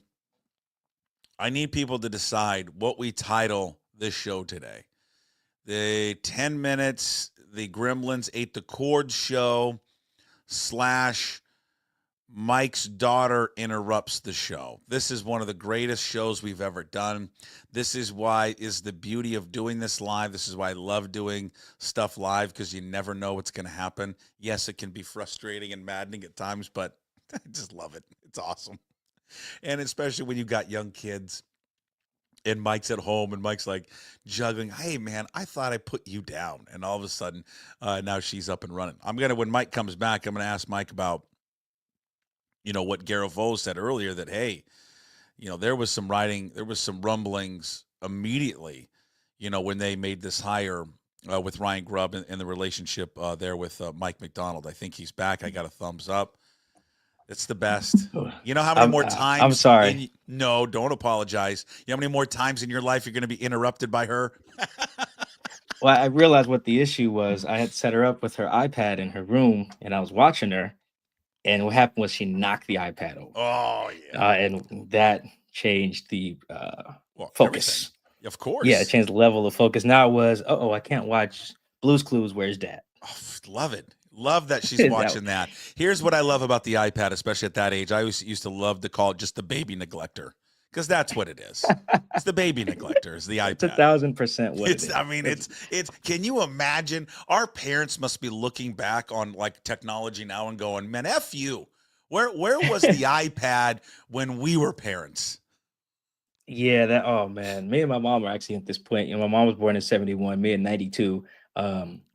Speaker 1: I need people to decide what we title this show today. The 10 minutes, the Gremlins ate the cord show / Mike's daughter interrupts the show. This is one of the greatest shows we've ever done. This is why is the beauty of doing this live. This is why I love doing stuff live, because you never know what's going to happen. Yes, it can be frustrating and maddening at times, but I just love it. It's awesome. And especially when you've got young kids and Mike's at home and Mike's like juggling, hey man, I thought I put you down. And all of a sudden, now she's up and running. When Mike comes back, I'm going to ask Mike about, what Garafolo said earlier, that, hey, there was some rumblings immediately, when they made this hire with Ryan Grubb and the relationship there with Mike Macdonald. I think he's back. I got a thumbs up. It's the best. You know how many more times?
Speaker 5: I'm sorry.
Speaker 1: No, don't apologize. You know how many more times in your life you're going to be interrupted by her?
Speaker 5: Well, I realized what the issue was. I had set her up with her iPad in her room, and I was watching her. And what happened was she knocked the iPad over.
Speaker 1: Oh, yeah.
Speaker 5: And that changed the focus.
Speaker 1: Everything. Of course.
Speaker 5: Yeah, it changed the level of focus. Now it was, I can't watch Blue's Clues. Where's Dad?
Speaker 1: Oh, love it. Love that she's watching that. Here's what I love about the iPad, especially at that age. I always used to love to call it just the baby neglector, because that's what it is. It's the baby neglector. Is the iPad.
Speaker 5: It's 1,000% what it is.
Speaker 1: I mean, it's. Can you imagine? Our parents must be looking back on like technology now and going, "Man, F you. Where was the iPad when we were parents?"
Speaker 5: Yeah, oh man, me and my mom are actually at this point. My mom was born in 71, me in 92.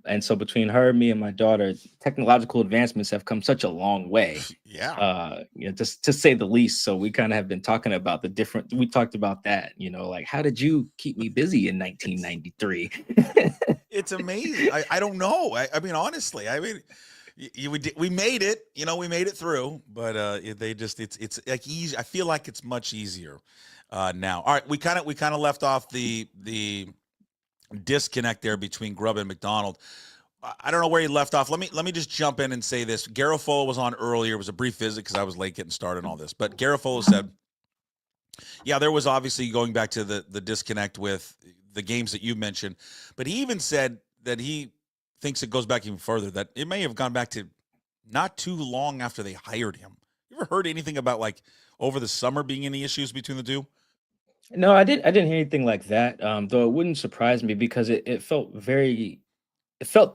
Speaker 5: And so between her, me, and my daughter, technological advancements have come such a long way.
Speaker 1: Yeah.
Speaker 5: Just to say the least. So we kind of have been talking about we talked about that, like, how did you keep me busy in 1993?
Speaker 1: It's amazing. I don't know. I mean, honestly, we made it, we made it through, but it's like easy. I feel like it's much easier now. All right. We kind of left off the disconnect there between Grubb and Macdonald. I don't know where he left off. Let me just jump in and say this. Garafolo was on earlier. It was a brief visit because I was late getting started and all this. But Garafolo said, yeah, there was obviously going back to the disconnect with the games that you mentioned. But he even said that he thinks it goes back even further, that it may have gone back to not too long after they hired him. You ever heard anything about like over the summer being any issues between the two?
Speaker 5: No, I didn't hear anything like that. Though it wouldn't surprise me, because it felt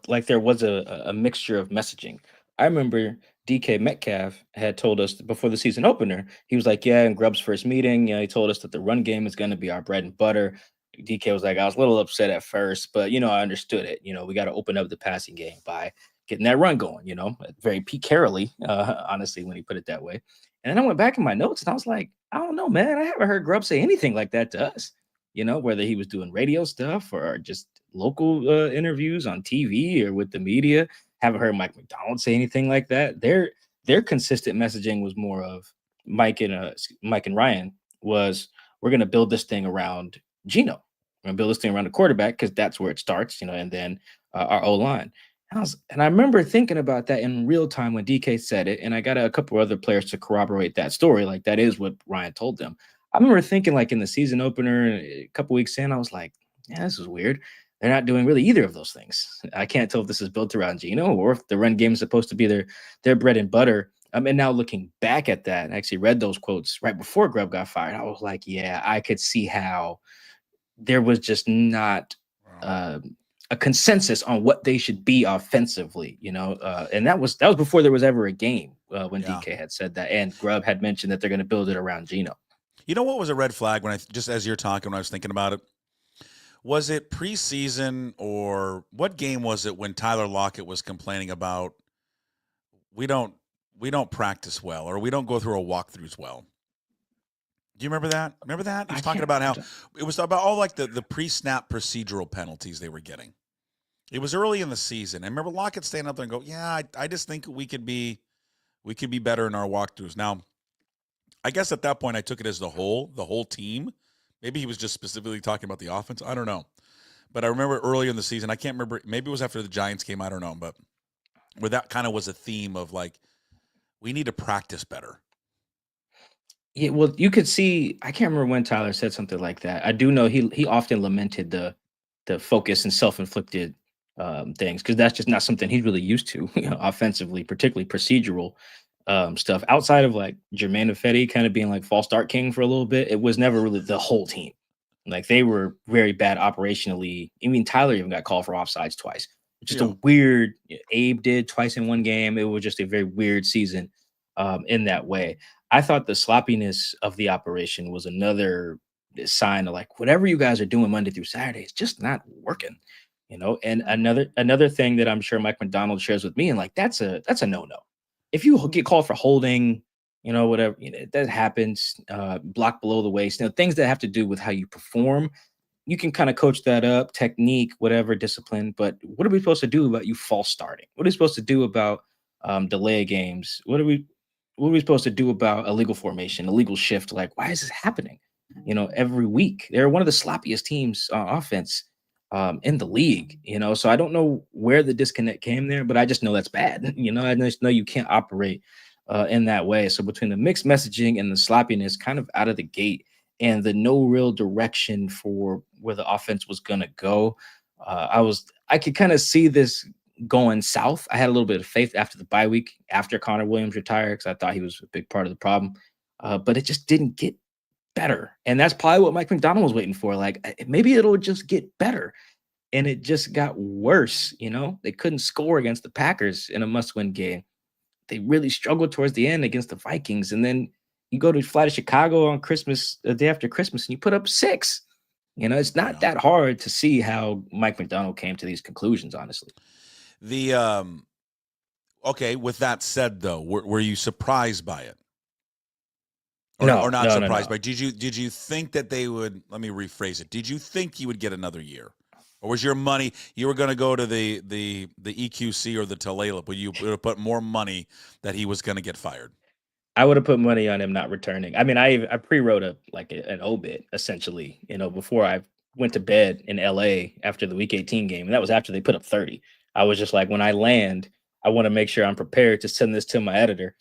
Speaker 5: like there was a mixture of messaging. I remember DK Metcalf had told us before the season opener, he was like, yeah, in Grubb's first meeting, he told us that the run game is going to be our bread and butter. DK was like, I was a little upset at first, but I understood it. We got to open up the passing game by getting that run going, very Pete Carroll-y, honestly, when he put it that way. And then I went back in my notes and I was like, I don't know, man. I haven't heard Grubb say anything like that to us, whether he was doing radio stuff or just local interviews on TV or with the media. Haven't heard Mike Macdonald say anything like that. Their consistent messaging was more of Mike and Ryan was, we're going to build this thing around Geno. We're going to build this thing around the quarterback because that's where it starts, and then our O-line. And I remember thinking about that in real time when DK said it, and I got a couple other players to corroborate that story. Like, that is what Ryan told them. I remember thinking, like, in the season opener, a couple weeks in, I was like, yeah, this is weird. They're not doing really either of those things. I can't tell if this is built around Geno or if the run game is supposed to be their bread and butter. And now looking back at that, I actually read those quotes right before Grubb got fired. I was like, yeah, I could see how there was just not a consensus on what they should be offensively, and that was before there was ever a game when DK had said that, and Grubb had mentioned that they're going to build it around Geno.
Speaker 1: You know what was a red flag just as you're talking, when I was thinking about it? Was it preseason or what game was it when Tyler Lockett was complaining about we don't practice well, or we don't go through our walkthroughs well? Do you remember that? He was talking about how it was about all like the pre-snap procedural penalties they were getting. It was early in the season. I remember Lockett standing up there and go, yeah, I just think we could be better in our walkthroughs. Now, I guess at that point I took it as the whole team. Maybe he was just specifically talking about the offense. I don't know. But I remember earlier in the season, I can't remember, maybe it was after the Giants game, I don't know, but where that kind of was a theme of like, we need to practice better.
Speaker 5: Yeah, well, you could see, I can't remember when Tyler said something like that. I do know he often lamented the focus and self-inflicted things, because that's just not something he's really used to, offensively, particularly procedural. stuff outside of like Jermaine Ifedi kind of being like false start king for a little bit. It was never really the whole team. Like they were very bad operationally. I mean, Tyler even got called for offsides twice. Just a weird. Abe did twice in one game. It was just a very weird season in that way. I thought the sloppiness of the operation was another sign of like whatever you guys are doing Monday through Saturday is just not working. And another thing that I'm sure Mike Macdonald shares with me, and like that's a no-no. If you get called for holding, whatever, that happens, block below the waist, things that have to do with how you perform, you can kind of coach that up, technique, whatever, discipline. But what are we supposed to do about you false starting? What are we supposed to do about delay games? What are we supposed to do about illegal formation, illegal shift? Like, why is this happening? Every week. They're one of the sloppiest teams on offense in the league, so I don't know where the disconnect came there, but I just know that's bad. I just know you can't operate in that way. So between the mixed messaging and the sloppiness kind of out of the gate and the no real direction for where the offense was going to go, I could kind of see this going south. I had a little bit of faith after the bye week, after Connor Williams retired, because I thought he was a big part of the problem, but it just didn't get better. And that's probably what Mike Macdonald was waiting for. Like, maybe it'll just get better. And it just got worse. They couldn't score against the Packers in a must-win game. They really struggled towards the end against the Vikings. And then you fly to Chicago on Christmas, the day after Christmas, and you put up 6. It's not that hard to see how Mike Macdonald came to these conclusions, honestly.
Speaker 1: Okay, with that said, though, were you surprised by it?
Speaker 5: No,
Speaker 1: not surprised by. Did you think that they would? Let me rephrase it. Did you think he would get another year, or was your money you were going to go to the EQC or the Tulalip? But you would have put more money that he was going to get fired?
Speaker 5: I would have put money on him not returning. I mean, I pre-wrote an obit essentially, before I went to bed in LA after the Week 18 game, and that was after they put up 30. I was just like, when I land, I want to make sure I'm prepared to send this to my editor.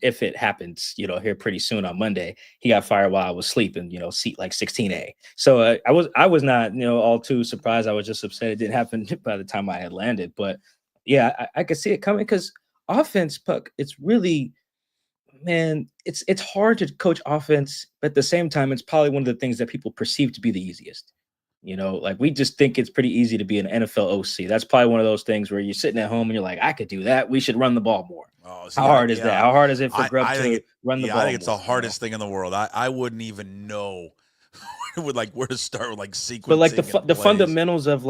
Speaker 5: If it happens, here pretty soon on Monday. He got fired while I was sleeping, seat like 16A. So I was not, all too surprised. I was just upset it didn't happen by the time I had landed. But yeah, I could see it coming because offense, Puck, it's really, man, it's hard to coach offense, but at the same time, it's probably one of the things that people perceive to be the easiest. Like we just think it's pretty easy to be an NFL OC. That's probably one of those things where you're sitting at home and you're like, I could do that. We should run the ball more.
Speaker 1: Oh,
Speaker 5: how hard is that? How hard is it for Grubb to run the ball?
Speaker 1: I think it's
Speaker 5: more,
Speaker 1: the hardest thing in the world. I wouldn't even know where to start with sequencing.
Speaker 5: But like the fundamentals of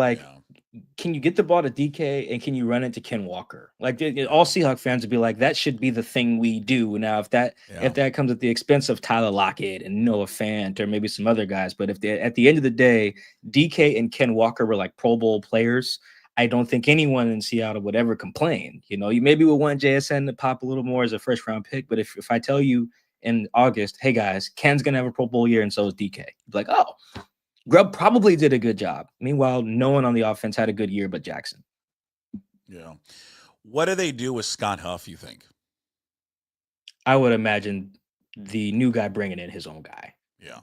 Speaker 5: can you get the ball to DK and can you run it to Ken Walker? Like all Seahawks fans would be like, that should be the thing we do. Now, if that comes at the expense of Tyler Lockett and Noah Fant or maybe some other guys, but if at the end of the day, DK and Ken Walker were like Pro Bowl players, I don't think anyone in Seattle would ever complain. You maybe would want JSN to pop a little more as a first round pick, but if I tell you in August, hey guys, Ken's gonna have a Pro Bowl year and so is DK, you'd be like, oh, Grubb probably did a good job. Meanwhile, no one on the offense had a good year but Jackson.
Speaker 1: Yeah. What do they do with Scott Huff, you think?
Speaker 5: I would imagine the new guy bringing in his own guy.
Speaker 1: Yeah.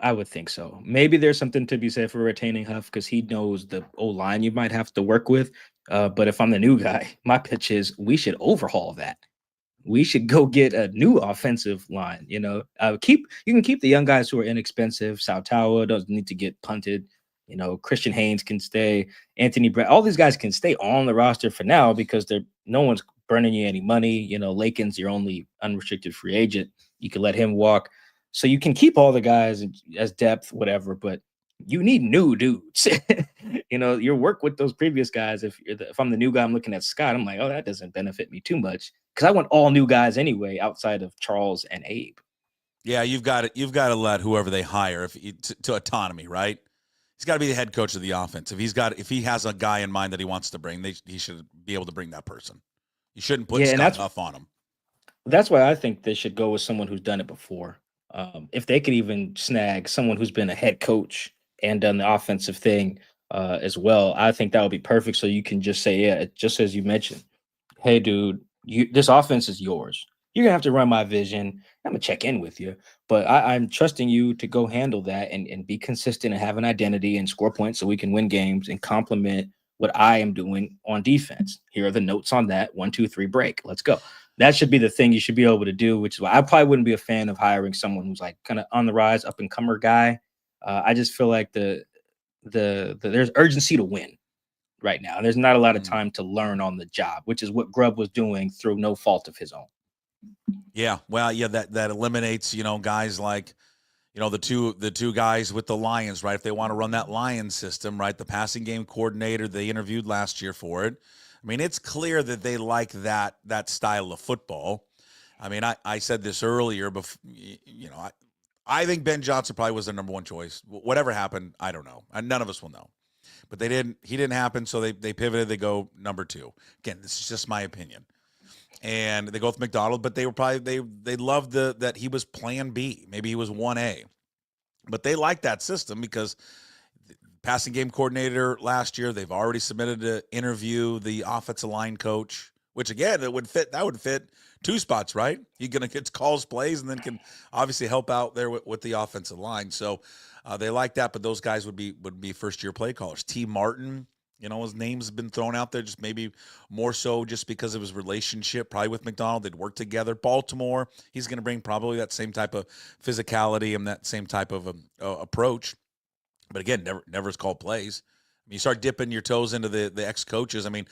Speaker 5: I would think so. Maybe there's something to be said for retaining Huff because he knows the O-line you might have to work with. But if I'm the new guy, my pitch is we should overhaul that. We should go get a new offensive line. You can keep the young guys who are inexpensive. Sautawa doesn't need to get punted. Christian Haynes can stay. Anthony Brett, all these guys can stay on the roster for now because no one's burning you any money. Lakin's your only unrestricted free agent. You can let him walk. So you can keep all the guys as depth, whatever, but you need new dudes. Your work with those previous guys. If I'm the new guy, I'm looking at Scott, I'm like, oh, that doesn't benefit me too much because I want all new guys anyway, outside of Charles and Abe.
Speaker 1: Yeah, you've got to let whoever they hire to autonomy, right? He's got to be the head coach of the offense. If he has a guy in mind that he wants to bring, he should be able to bring that person. You shouldn't put Scott Huff on him.
Speaker 5: That's why I think they should go with someone who's done it before. If they could even snag someone who's been a head coach and done the offensive thing as well, I think that would be perfect. So you can just say, yeah, just as you mentioned, hey, dude, this offense is yours. You're going to have to run my vision. I'm going to check in with you. But I'm trusting you to go handle that and be consistent and have an identity and score points so we can win games and complement what I am doing on defense. Here are the notes on that. 1, 2, 3, break. Let's go. that should be the thing you should be able to do, which is why I probably wouldn't be a fan of hiring someone who's like kind of on the rise, up and comer guy. I just feel like there's urgency to win right now. There's not a lot of time to learn on the job, which is what Grubb was doing through no fault of his own.
Speaker 1: Yeah, well, yeah, that eliminates, guys like, the two guys with the Lions, right? If they want to run that Lions system, right? The passing game coordinator they interviewed last year for it. I mean, it's clear that they like that style of football. I mean, I said this earlier, but I think Ben Johnson probably was their number one choice. Whatever happened, I don't know. None of us will know. But he didn't happen, so they pivoted. They go number 2. Again, this is just my opinion. And they go with Macdonald, but they were probably they loved that he was plan B. Maybe he was 1A. But they like that system because passing game coordinator last year, they've already submitted to interview the offensive line coach, which again, that would fit 2 spots, right? You're going to get calls plays and then can obviously help out there with the offensive line. So they like that, but those guys would be first-year play callers. T. Martin, his name's been thrown out there just maybe more so just because of his relationship probably with Macdonald. They'd work together. Baltimore, he's going to bring probably that same type of physicality and that same type of approach. But again, never has called plays. I mean, you start dipping your toes into the ex-coaches. I mean,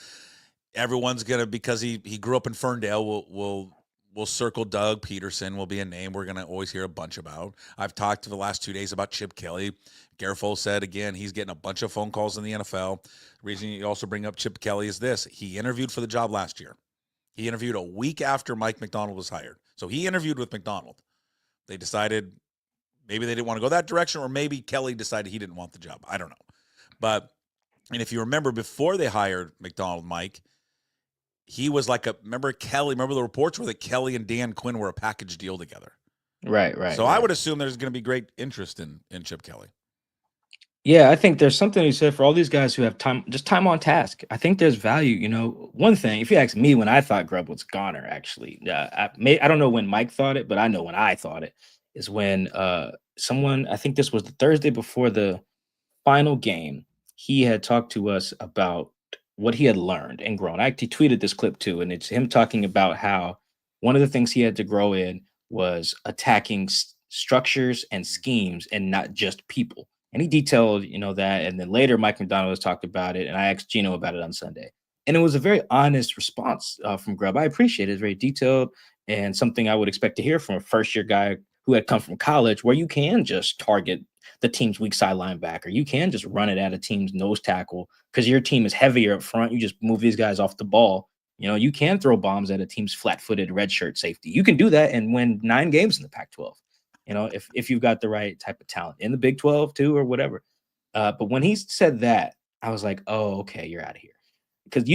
Speaker 1: everyone's going to, because he grew up in Ferndale, we'll circle Doug Peterson will be a name we're going to always hear a bunch about. I've talked for the last 2 days about Chip Kelly. Garafolo said, again, he's getting a bunch of phone calls in the NFL. The reason you also bring up Chip Kelly is this. He interviewed for the job last year. He interviewed a week after Mike Macdonald was hired. So he interviewed with Macdonald. They decided maybe they didn't want to go that direction, or maybe Kelly decided he didn't want the job. I don't know. But, and if you remember, before they hired Macdonald, Mike, he was like remember the reports were that Kelly and Dan Quinn were a package deal together.
Speaker 5: Right.
Speaker 1: So I would assume there's going to be great interest in Chip Kelly.
Speaker 5: Yeah, I think there's something you said for all these guys who have time on task. I think there's value. One thing, if you ask me, when I thought Grubb was goner, actually, I don't know when Mike thought it, but I know when I thought it is when someone, I think this was the Thursday before the final game, he had talked to us about what he had learned and grown. I actually tweeted this clip too, and it's him talking about how one of the things he had to grow in was attacking structures and schemes and not just people. And he detailed, that. And then later, Mike Macdonald has talked about it, and I asked Gino about it on Sunday. And it was a very honest response from Grubb. I appreciate it. It's very detailed and something I would expect to hear from a first-year guy who had come from college, where you can just target the team's weak side linebacker. You can just run it at a team's nose tackle because your team is heavier up front. You just move these guys off the ball. You can throw bombs at a team's flat-footed redshirt safety. You can do that and win 9 games in the Pac-12. If you've got the right type of talent in the Big 12 too, or whatever. But when he said that, I was like, oh, okay, you're out of here. Because the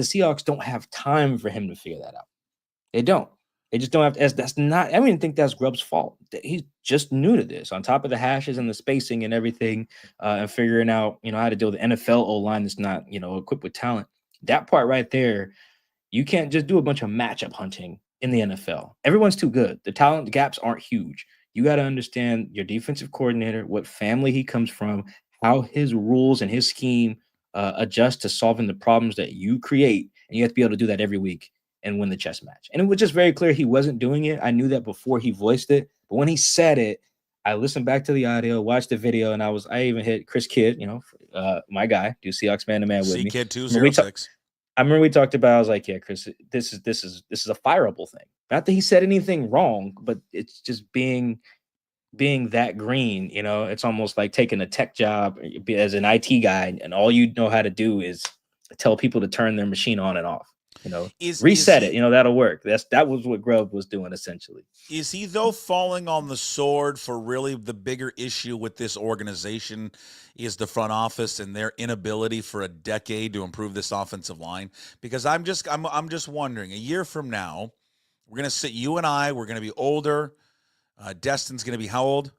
Speaker 5: Seahawks don't have time for him to figure that out. They don't. They just don't have to. That's not, I don't even think that's Grubb's fault. He's just new to this, on top of the hashes and the spacing and everything, and figuring out, how to deal with the NFL O-line that's not, equipped with talent. That part right there, you can't just do a bunch of matchup hunting in the NFL. Everyone's too good. The talent gaps aren't huge. You got to understand your defensive coordinator, what family he comes from, how his rules and his scheme adjust to solving the problems that you create. And you have to be able to do that every week and win the chess match. And it was just very clear he wasn't doing it. I knew that before he voiced it. But when he said it, I listened back to the audio, watched the video, and I even hit Chris Kidd, my guy, do Seahawks Man to Man with me.
Speaker 1: Kid 206.
Speaker 5: I remember we talked about, I was like, yeah, Chris, this is a fireable thing. Not that he said anything wrong, but it's just being that green, it's almost like taking a tech job as an IT guy, and all you know how to do is tell people to turn their machine on and off. Reset it. That'll work. That was what Grubb was doing essentially.
Speaker 1: Is he though falling on the sword for really the bigger issue with this organization is the front office and their inability for a decade to improve this offensive line? Because I'm just wondering, a year from now, we're gonna sit, you and I, we're gonna be older. Destin's gonna be how old?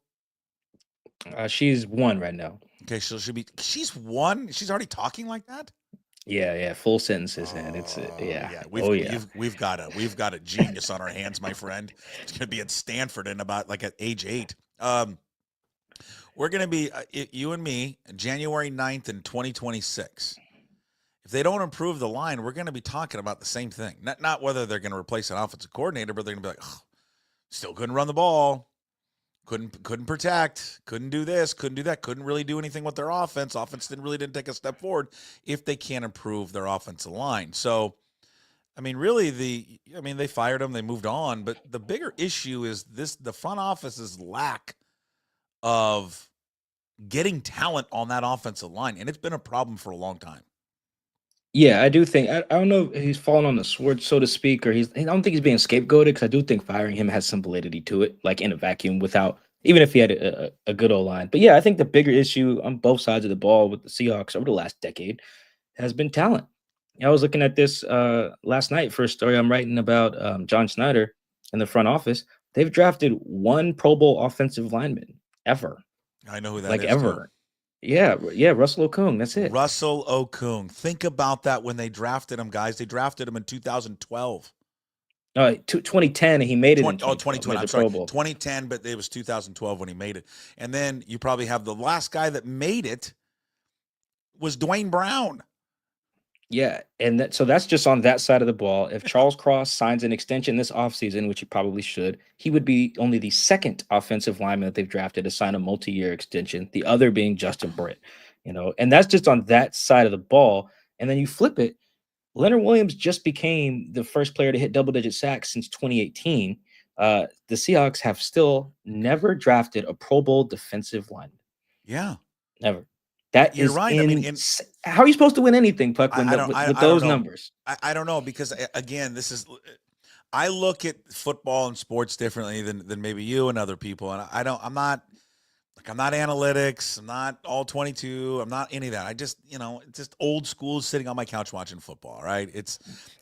Speaker 5: She's 1 right now.
Speaker 1: Okay, so she's 1. She's already talking like that.
Speaker 5: Yeah, full sentences, and it's yeah.
Speaker 1: We've got a genius on our hands, my friend. It's gonna be at Stanford in about at age 8. We're gonna be you and me, January 9th in 2026. if they don't improve the line, we're going to be talking about the same thing. Not whether they're going to replace an offensive coordinator, but they're going to be like, oh, still couldn't run the ball, couldn't protect, couldn't do this, couldn't do that, couldn't really do anything with their offense. Offense didn't take a step forward if they can't improve their offensive line. So, I mean, really, they fired him, they moved on, but the bigger issue is the front office's lack of getting talent on that offensive line, and it's been a problem for a long time.
Speaker 5: Yeah, I do think I don't know if he's fallen on the sword, so to speak, or I don't think he's being scapegoated, because I do think firing him has some validity to it, like in a vacuum, without even if he had a good old line. But yeah, I think the bigger issue on both sides of the ball with the Seahawks over the last decade has been talent. I was looking at this last night for a story I'm writing about John Schneider in the front office. They've drafted one Pro Bowl offensive lineman ever.
Speaker 1: I know who that
Speaker 5: like
Speaker 1: is.
Speaker 5: ever.
Speaker 1: Too.
Speaker 5: Yeah, Russell Okung. That's it.
Speaker 1: Russell Okung. Think about that when they drafted him, guys. They drafted him in 2012.
Speaker 5: 2010, and he made it in
Speaker 1: 2020. I'm sorry, 2010, but it was 2012 when he made it. And then you probably have the last guy that made it was Dwayne Brown.
Speaker 5: Yeah, and so that's just on that side of the ball. If Charles Cross signs an extension this offseason, which he probably should, he would be only the second offensive lineman that they've drafted to sign a multi-year extension, the other being Justin Britt. And that's just on that side of the ball. And then you flip it, Leonard Williams just became the first player to hit double-digit sacks since 2018. The Seahawks have still never drafted a Pro Bowl defensive lineman.
Speaker 1: Yeah.
Speaker 5: Never. You're right. I mean, how are you supposed to win anything, Puck, with those numbers?
Speaker 1: I don't know, because again, I look at football and sports differently than maybe you and other people, and I'm not analytics, I'm not all 22, I'm not any of that. I just just old school sitting on my couch watching football, right?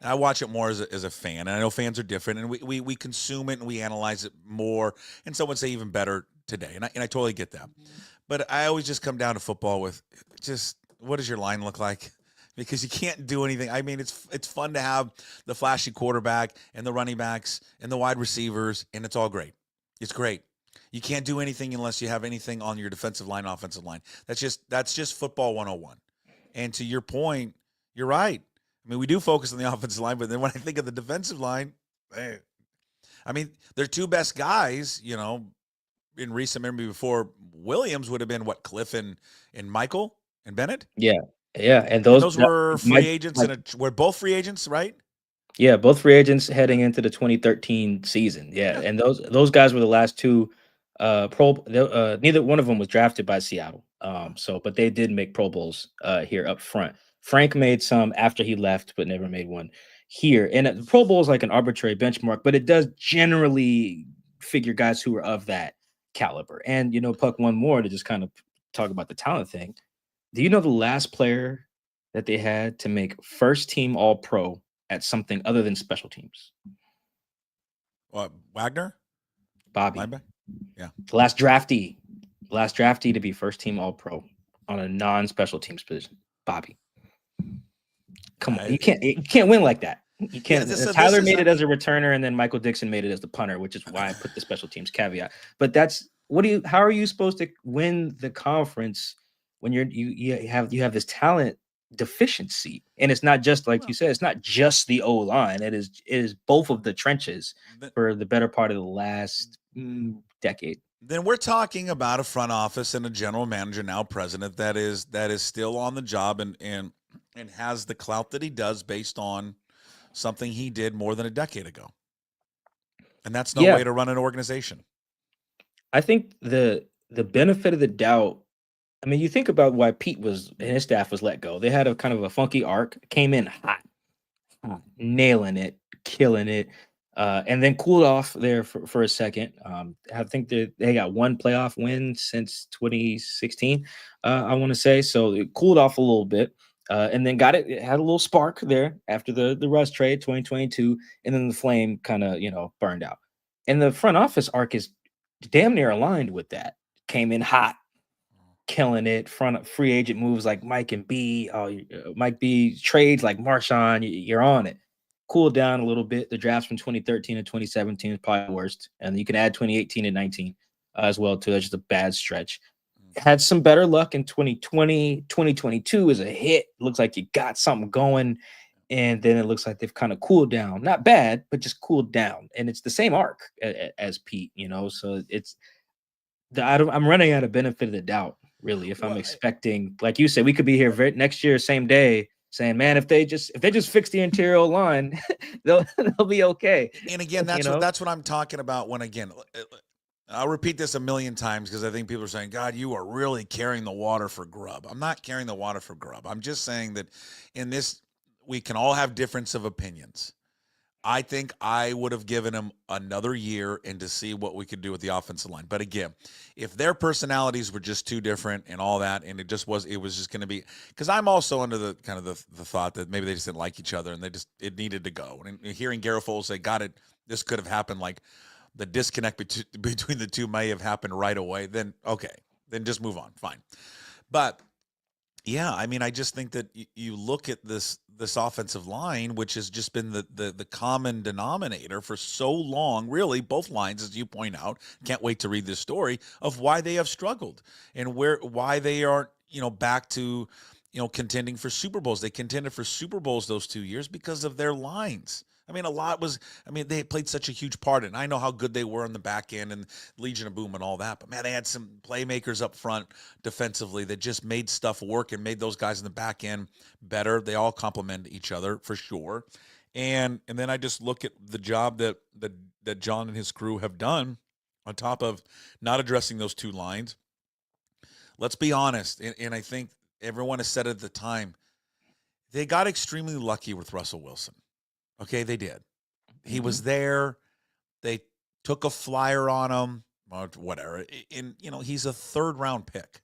Speaker 1: I watch it more as a fan, and I know fans are different, and we consume it and we analyze it more, and some would say even better today, and I totally get that. But I always just come down to football with just, what does your line look like? Because you can't do anything. I mean, it's fun to have the flashy quarterback and the running backs and the wide receivers, and it's all great. It's great. You can't do anything unless you have anything on your defensive line, offensive line. That's just football 101. And to your point, you're right. I mean, we do focus on the offensive line, but then when I think of the defensive line, man, I mean, their two best guys, in recent memory before Williams would have been Cliff and Michael and Bennett.
Speaker 5: Yeah, and those
Speaker 1: were free agents, were both free agents, right?
Speaker 5: Yeah, both free agents heading into the 2013 season. Yeah, and those guys were the last two neither one of them was drafted by Seattle. But they did make Pro Bowls here up front. Frank made some after he left, but never made one here. And the Pro Bowl is like an arbitrary benchmark, but it does generally figure guys who are of that caliber. And Puck, one more to just kind of talk about the talent thing. Do you know the last player that they had to make first team All Pro at something other than special teams?
Speaker 1: Wagner?
Speaker 5: Bobby.
Speaker 1: Linebacker? Yeah.
Speaker 5: Last draftee to be first team All Pro on a non-special teams position. Bobby. Come on, you can't win like that. You can't. Yeah, Tyler made it as a returner, and then Michael Dixon made it as the punter, which is why I put the special teams caveat. But how are you supposed to win the conference when you have this talent deficiency? And it's not just like you said, it's not just the O-line. It is both of the trenches for the better part of the last decade.
Speaker 1: Then we're talking about a front office and a general manager, now president, that is still on the job and has the clout that he does based on something he did more than a decade ago. And that's no way to run an organization.
Speaker 5: I think the benefit of the doubt, I mean, you think about why Pete and his staff was let go. They had a kind of a funky arc, came in hot, nailing it, killing it, and then cooled off there for a second. I think they got one playoff win since 2016, I want to say. So it cooled off a little bit. And then it had a little spark there after the Russ trade 2022, and then the flame kind of burned out. And the front office arc is damn near aligned with that. Came in hot, killing it. Free agent moves like Mike B, trades like Marshawn. You're on it. Cooled down a little bit. The drafts from 2013 and 2017 is probably the worst, and you can add 2018 and 19 as well too. That's just a bad stretch. had some better luck in 2020. 2022 is a hit. Looks like you got something going. And then it looks like they've kind of cooled down. Not bad, but just cooled down. And it's the same arc as Pete, So I'm running out of benefit of the doubt, really. If I'm expecting, like you said, we could be here next year, same day, saying, man, if they just fix the interior line, they'll be okay.
Speaker 1: And again, that's what I'm talking about. When again, I'll repeat this a million times because I think people are saying, God, you are really carrying the water for Grubb. I'm not carrying the water for Grubb. I'm just saying that in this, we can all have difference of opinions. I think I would have given him another year and to see what we could do with the offensive line. But again, if their personalities were just too different and all that, and it was just going to be, because I'm also under the kind of the thought that maybe they just didn't like each other and it needed to go. And hearing Garafolo say, this could have happened, like the disconnect between the two may have happened right away, then okay, then just move on, fine. But yeah, I mean, I just think that you look at this offensive line, which has just been the common denominator for so long, really, both lines, as you point out. Can't wait to read this story of why they have struggled and why they aren't, back to, contending for Super Bowls. They contended for Super Bowls those 2 years because of their lines. I mean, they played such a huge part in it. I know how good they were on the back end and Legion of Boom and all that, but man, they had some playmakers up front defensively that just made stuff work and made those guys in the back end better. They all complement each other for sure. And then I just look at the job that John and his crew have done on top of not addressing those two lines. Let's be honest, and I think everyone has said at the time, they got extremely lucky with Russell Wilson. Okay, they did. He was there. They took a flyer on him, or whatever. And, he's a third-round pick.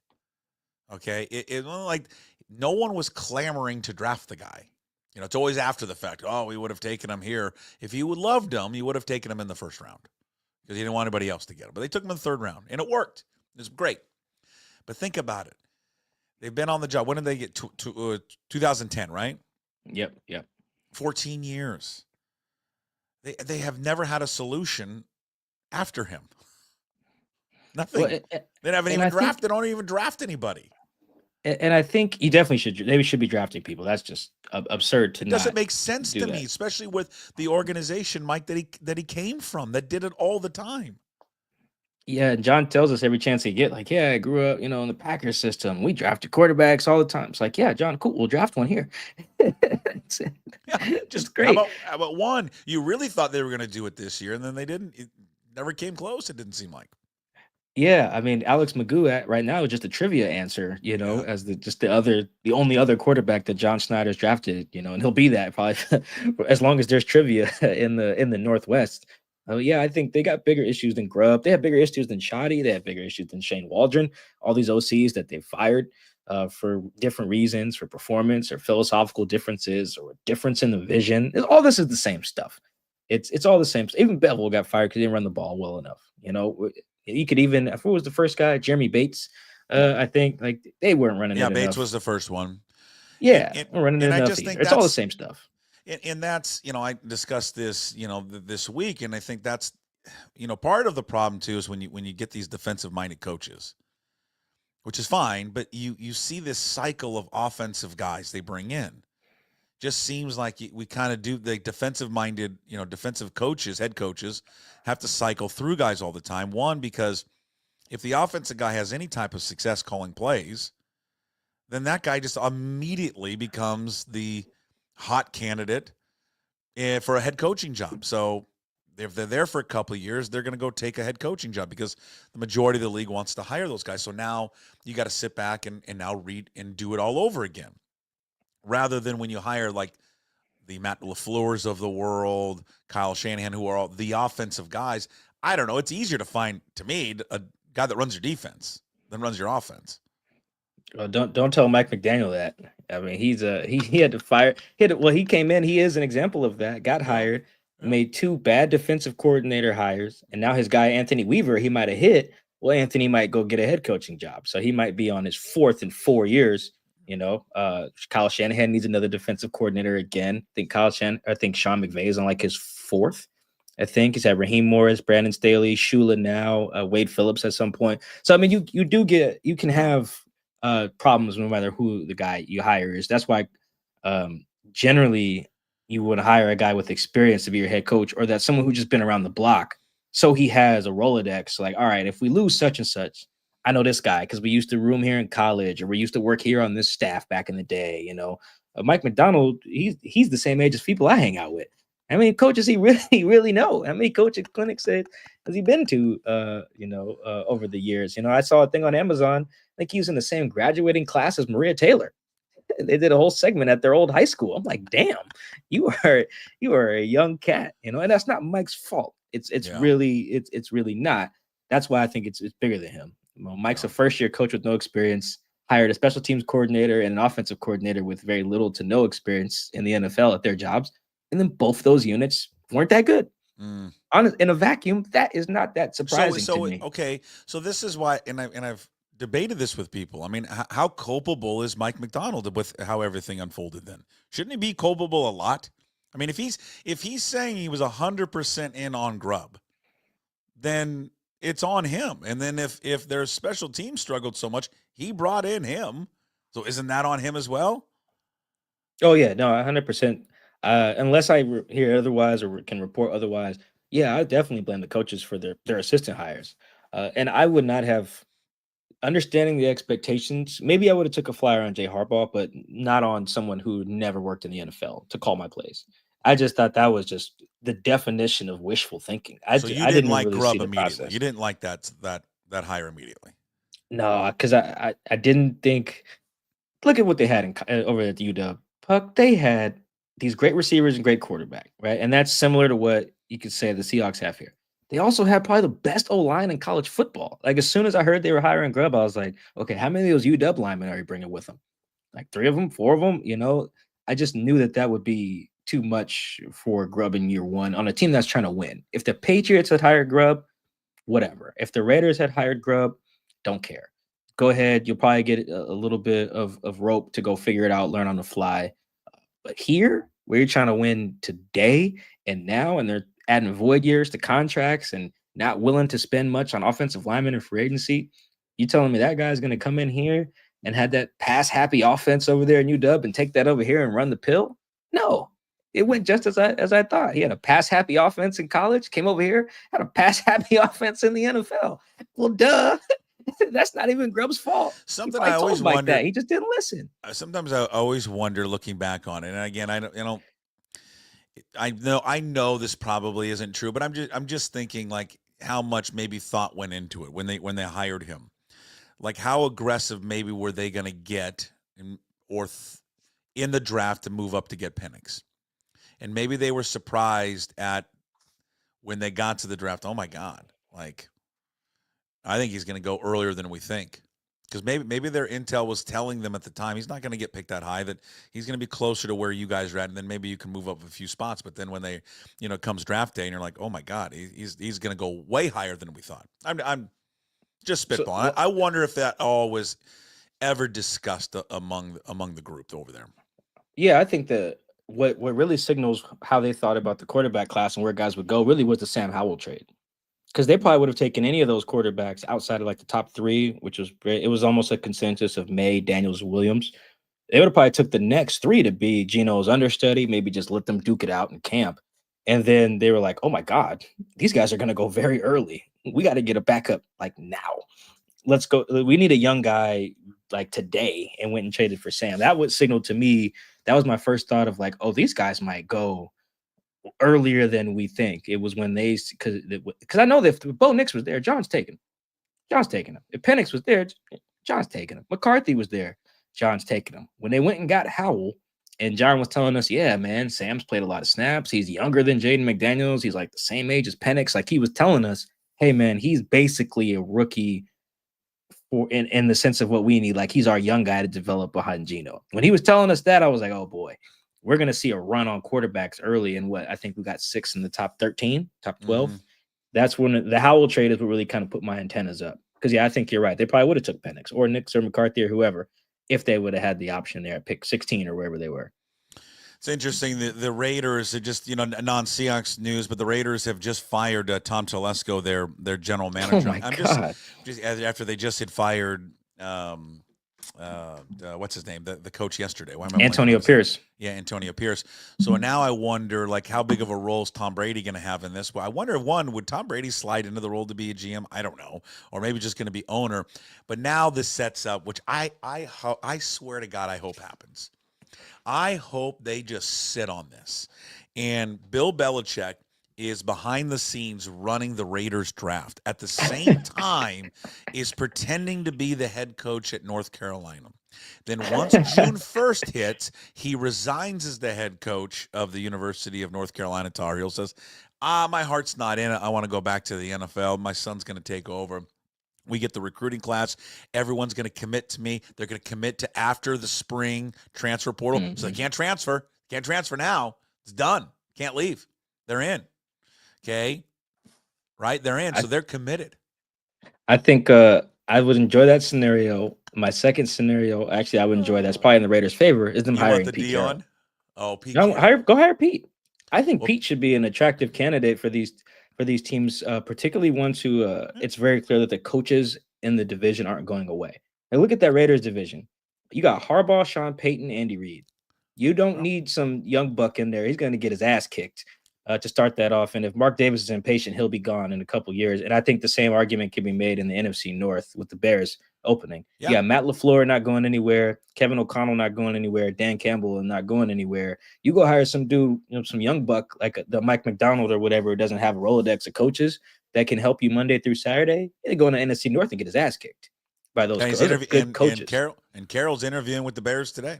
Speaker 1: Okay? It like no one was clamoring to draft the guy. It's always after the fact. Oh, we would have taken him here. If you would loved him, you would have taken him in the first round because you didn't want anybody else to get him. But they took him in the third round, and it worked. It was great. But think about it. They've been on the job. When did they get 2010, right?
Speaker 5: Yep.
Speaker 1: 14 years. They have never had a solution after him. Nothing. Well, they haven't even drafted. They don't even draft anybody.
Speaker 5: And I think you definitely should. They should be drafting people. That's just absurd to not.
Speaker 1: Doesn't make sense to me, especially with the organization, Mike, that he came from, that did it all the time.
Speaker 5: Yeah, and John tells us every chance he get, like, yeah, I grew up, in the Packers system. We drafted quarterbacks all the time. It's like, yeah, John, cool. We'll draft one here. Just great.
Speaker 1: How about one? You really thought they were going to do it this year, and then they didn't. It never came close, it didn't seem like.
Speaker 5: Yeah, I mean, Alex Magoo right now is just a trivia answer, as the only other quarterback that John Snyder's drafted, and he'll be that probably as long as there's trivia in the Northwest. Yeah, I think they got bigger issues than Grubb. They have bigger issues than Shoddy. They have bigger issues than Shane Waldron. All these OCs that they've fired for different reasons, for performance or philosophical differences or difference in the vision. All this is the same stuff. It's all the same. Even Bevel got fired because he didn't run the ball well enough. He could even, who was the first guy? Jeremy Bates. I think like they weren't running.
Speaker 1: Yeah, Bates was the first one.
Speaker 5: Yeah, running it enough. It's all the same stuff.
Speaker 1: And that's, I discussed this, this week, and I think that's, part of the problem too is when you get these defensive-minded coaches, which is fine, but you see this cycle of offensive guys they bring in. Just seems like we kind of do the defensive-minded, defensive coaches, head coaches, have to cycle through guys all the time. One, because if the offensive guy has any type of success calling plays, then that guy just immediately becomes the hot candidate for a head coaching job. So if they're there for a couple of years, they're going to go take a head coaching job because the majority of the league wants to hire those guys. So now you got to sit back and now read and do it all over again, rather than when you hire like the Matt LaFleur's of the world, Kyle Shanahan, who are all the offensive guys. I don't know. It's easier to find, to me, a guy that runs your defense than runs your offense.
Speaker 5: Well, don't tell Mike McDaniel that. I mean, he had to fire. He came in. He is an example of that. Got hired, made two bad defensive coordinator hires, and now his guy Anthony Weaver, he might have hit. Well, Anthony might go get a head coaching job, so he might be on his fourth in 4 years. Kyle Shanahan needs another defensive coordinator again. I think Sean McVay is on like his fourth. I think. He's had Raheem Morris, Brandon Staley, Shula now, Wade Phillips at some point. So I mean, you can have problems no matter who the guy you hire is. That's why generally you would hire a guy with experience to be your head coach, or that someone who's just been around the block. So he has a Rolodex. Like, all right, if we lose such and such, I know this guy because we used to room here in college, or we used to work here on this staff back in the day. Mike Macdonald, he's the same age as people I hang out with. How many coaches he really know? How many coaching clinics has he been to? Over the years. I saw a thing on Amazon. I think he was in the same graduating class as Maria Taylor. They did a whole segment at their old high school. I'm like, damn, you are a young cat, and that's not Mike's fault. It's really not. That's why I think it's bigger than him. Mike's a first-year coach with no experience, hired a special teams coordinator and an offensive coordinator with very little to no experience in the NFL at their jobs. And then both those units weren't that good. In a vacuum, that is not that surprising to me.
Speaker 1: Okay, so this is why, and I've debated this with people. I mean, how culpable is Mike Macdonald with how everything unfolded then? Shouldn't he be culpable a lot? I mean, if he's saying he was 100% in on Grubb, then it's on him. And then if their special team struggled so much, he brought in him. So isn't that on him as well?
Speaker 5: Oh, yeah. No, 100%. Unless I hear otherwise or can report otherwise, yeah, I definitely blame the coaches for their assistant hires. And I would not have, understanding the expectations, maybe I would have took a flyer on Jay Harbaugh, but not on someone who never worked in the NFL to call my plays. I just thought that was just the definition of wishful thinking.
Speaker 1: So you didn't like Grubb immediately. You didn't like that hire immediately.
Speaker 5: No, because I didn't think. Look at what they had over at the UW. Puck, they had these great receivers and great quarterback, right? And that's similar to what you could say the Seahawks have here. They also had probably the best O-line in college football. Like, as soon as I heard they were hiring Grubb, I was like, okay, how many of those UW linemen are you bringing with them? Like 3 of them, 4 of them? I just knew that would be too much for Grubb in year one on a team that's trying to win. If the Patriots had hired Grubb, whatever. If the Raiders had hired Grubb, don't care. Go ahead. You'll probably get a little bit of rope to go figure it out, learn on the fly. But here, where you're trying to win today and now, and they're adding void years to contracts and not willing to spend much on offensive linemen and free agency, you telling me that guy's going to come in here and had that pass-happy offense over there in UW and take that over here and run the pill? No. It went just as I thought. He had a pass-happy offense in college, came over here, had a pass-happy offense in the NFL. Well, duh. That's not even Grubb's fault.
Speaker 1: Something I always wonder.
Speaker 5: That. He just didn't listen.
Speaker 1: Sometimes I always wonder, looking back on it, and again, I know this probably isn't true, but I'm just thinking, like, how much maybe thought went into it when they hired him. Like, how aggressive maybe were they going to get in the draft to move up to get Penix? And maybe they were surprised at when they got to the draft. Oh my God! Like, I think he's going to go earlier than we think, because maybe their intel was telling them at the time he's not going to get picked that high, that he's going to be closer to where you guys are at, and then maybe you can move up a few spots. But then when they, comes draft day, and you're like, oh my God, he's going to go way higher than we thought. I'm just spitballing. So, I wonder if that all was ever discussed among the group over there.
Speaker 5: Yeah, I think that what really signals how they thought about the quarterback class and where guys would go really was the Sam Howell trade. Because they probably would have taken any of those quarterbacks outside of like the top 3, which was great. It was almost a consensus of May, Daniels, Williams. They would have probably took the next 3 to be Geno's understudy, maybe just let them duke it out in camp. And then they were like, oh my God, these guys are going to go very early. We got to get a backup like now. Let's go. We need a young guy like today, and went and traded for Sam. That would signal to me, that was my first thought of like, oh, these guys might go earlier than we think. It was when because I know that if Bo Nix was there, John's taking him. If Penix was there, John's taking him. McCarthy was there, John's taking him. When they went and got Howell, and John was telling us, yeah, man, Sam's played a lot of snaps. He's younger than Jaden McDaniels. He's like the same age as Penix. Like, he was telling us, hey man, he's basically a rookie in the sense of what we need. Like, he's our young guy to develop behind Geno. When he was telling us that, I was like, oh boy, we're going to see a run on quarterbacks early. And I think we got 6 in the top 13, top 12. Mm-hmm. That's when the Howell trade is what really kind of put my antennas up. Because, yeah, I think you're right. They probably would have took Penix or Nix or McCarthy or whoever if they would have had the option there at pick 16 or wherever they were.
Speaker 1: It's interesting. The Raiders are just, non-Seahawks news, but the Raiders have just fired Tom Telesco, their general manager.
Speaker 5: Oh my
Speaker 1: I'm
Speaker 5: God.
Speaker 1: just after they just had fired what's his name, the coach yesterday. Why am I blanking on
Speaker 5: Antonio
Speaker 1: his name?
Speaker 5: Pierce.
Speaker 1: Yeah, Antonio Pierce. So now I wonder, like, how big of a role is Tom Brady going to have in this? Well, I wonder if would Tom Brady slide into the role to be a GM? I don't know, or maybe just going to be owner. But now this sets up, which I swear to God, I hope happens. I hope they just sit on this. And Bill Belichick is behind the scenes running the Raiders draft. At the same time, is pretending to be the head coach at North Carolina. Then once June 1st hits, he resigns as the head coach of the University of North Carolina Tar Heels. Says, my heart's not in it. I want to go back to the NFL. My son's going to take over. We get the recruiting class. Everyone's going to commit to me. They're going to commit to after the spring transfer portal. So they can't transfer. Can't transfer now. It's done. Can't leave. They're in. Okay. Right? They're in. So they're committed.
Speaker 5: I think I would enjoy that scenario. My second scenario, actually, I would enjoy that's probably in the Raiders' favor, is them hiring
Speaker 1: want the
Speaker 5: Pete
Speaker 1: Deion?
Speaker 5: Carroll.
Speaker 1: Oh, Pete.
Speaker 5: No, go hire Pete. I think Pete should be an attractive candidate for these teams, particularly ones who it's very clear that the coaches in the division aren't going away. And look at that Raiders division. You got Harbaugh, Sean Payton, Andy Reid. You don't need some young buck in there. He's going to get his ass kicked to start that off. And if Mark Davis is impatient, he'll be gone in a couple years. And I think the same argument can be made in the NFC North with the Bears opening. Yeah, Matt LaFleur not going anywhere. Kevin O'Connell not going anywhere. Dan Campbell not going anywhere. You go hire some dude, some young buck like the Mike Macdonald or whatever, who doesn't have a Rolodex of coaches that can help you Monday through Saturday. He'll go in the NFC North and get his ass kicked by those good coaches.
Speaker 1: And Carroll's interviewing with the Bears today.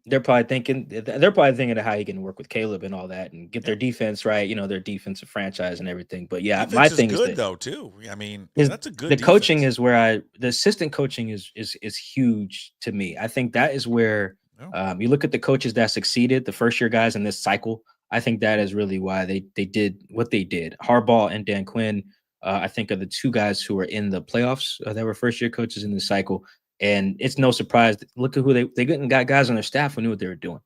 Speaker 5: They're probably thinking of how he can work with Caleb and all that and get their defense right, their defensive franchise and everything. But yeah,
Speaker 1: defense
Speaker 5: my thing
Speaker 1: is good
Speaker 5: that,
Speaker 1: though too. I mean, that's a good.
Speaker 5: The
Speaker 1: defense.
Speaker 5: Coaching is where the assistant coaching is huge to me. I think that is where you look at the coaches that succeeded, the first year guys in this cycle. I think that is really why they did what they did. Harbaugh and Dan Quinn, I think, are the two guys who are in the playoffs that were first year coaches in this cycle. And it's no surprise. Look at who they got guys on their staff who knew what they were doing,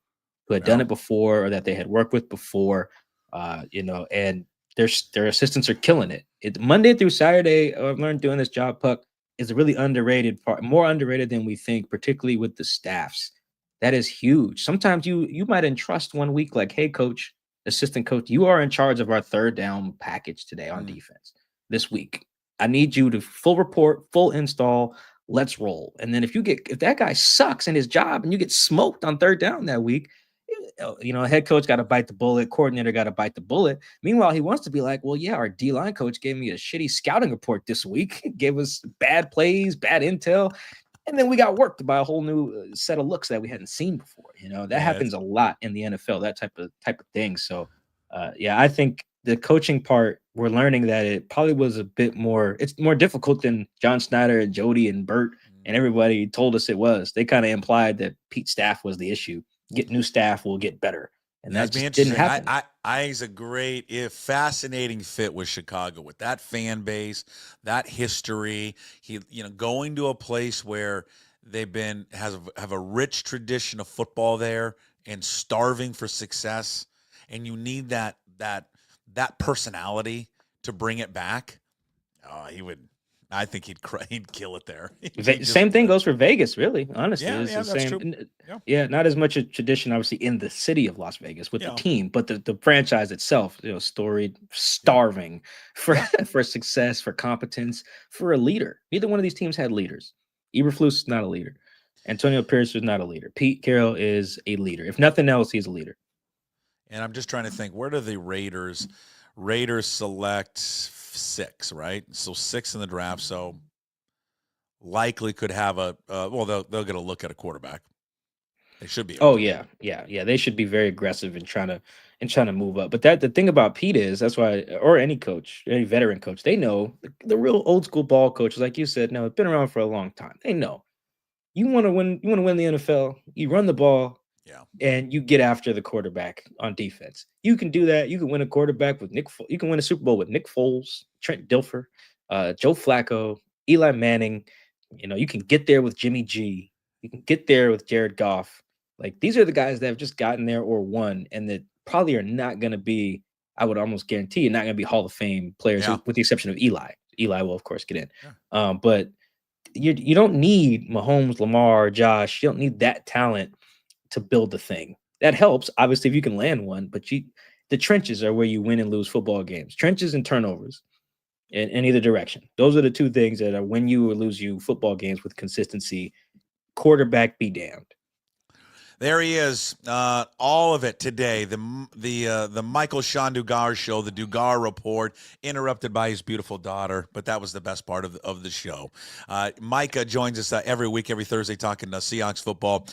Speaker 5: who had done it before or that they had worked with before, and their assistants are killing it. Monday through Saturday, I've learned doing this job, Puck, is a really underrated part, more underrated than we think, particularly with the staffs. That is huge. Sometimes you might entrust 1 week like, hey, coach, assistant coach, you are in charge of our third down package today on defense this week. I need you to full report, full install. Let's roll. And then if that guy sucks in his job and you get smoked on third down that week, head coach got to bite the bullet, coordinator got to bite the bullet. Meanwhile, he wants to be like, well, yeah, our D-line coach gave me a shitty scouting report this week, gave us bad plays, bad intel, and then we got worked by a whole new set of looks that we hadn't seen before. That happens a lot in the NFL, that type of thing. So, I think the coaching part, we're learning that it probably was a bit more, it's more difficult than John Snyder and Jody and Bert and everybody told us it was. They kind of implied that Pete's staff was the issue. Get new staff, will get better. And that just didn't happen.
Speaker 1: He's a great, fascinating fit with Chicago, with that fan base, that history. He, going to a place where they've have a rich tradition of football there and starving for success. And you need that personality to bring it back. He would. I think he'd kill it there.
Speaker 5: Same thing goes for Vegas, really. Honestly,
Speaker 1: it's the same.
Speaker 5: True. Yeah, not as much a tradition, obviously, in the city of Las Vegas with the team, but the franchise itself, storied, starving for success, for competence, for a leader. Neither one of these teams had leaders. Eberflus is not a leader. Antonio Pierce was not a leader. Pete Carroll is a leader. If nothing else, he's a leader.
Speaker 1: And I'm just trying to think, where do the Raiders select 6, right? So 6 in the draft. So likely could have they'll get a look at a quarterback. They should be.
Speaker 5: Yeah. They should be very aggressive in trying to move up. But the thing about Pete is, that's why, or any coach, any veteran coach, they know the real old school ball coaches, like you said, no, it's been around for a long time. They know you want to win the NFL, you run the ball. And you get after the quarterback on defense. You can do that. You can win a quarterback with you can win a Super Bowl with Nick Foles, Trent Dilfer, Joe Flacco, Eli Manning. You can get there with Jimmy G. You can get there with Jared Goff. Like, these are the guys that have just gotten there or won, and that probably are not going to be, I would almost guarantee, not going to be Hall of Fame players,
Speaker 1: Yeah.
Speaker 5: with the exception of Eli. Eli will, of course, get in.
Speaker 1: Yeah.
Speaker 5: But you don't need Mahomes, Lamar, Josh. You don't need that talent to build the thing. That helps, obviously, if you can land one, but the trenches are where you win and lose football games. Trenches and turnovers in either direction. Those are the two things that are when you or lose you football games with consistency. Quarterback be damned.
Speaker 1: There he is, all of it today. The Michael-Shawn Dugar show, the Dugar Report, interrupted by his beautiful daughter, but that was the best part of the show. Micah joins us every week, every Thursday, talking Seahawks football.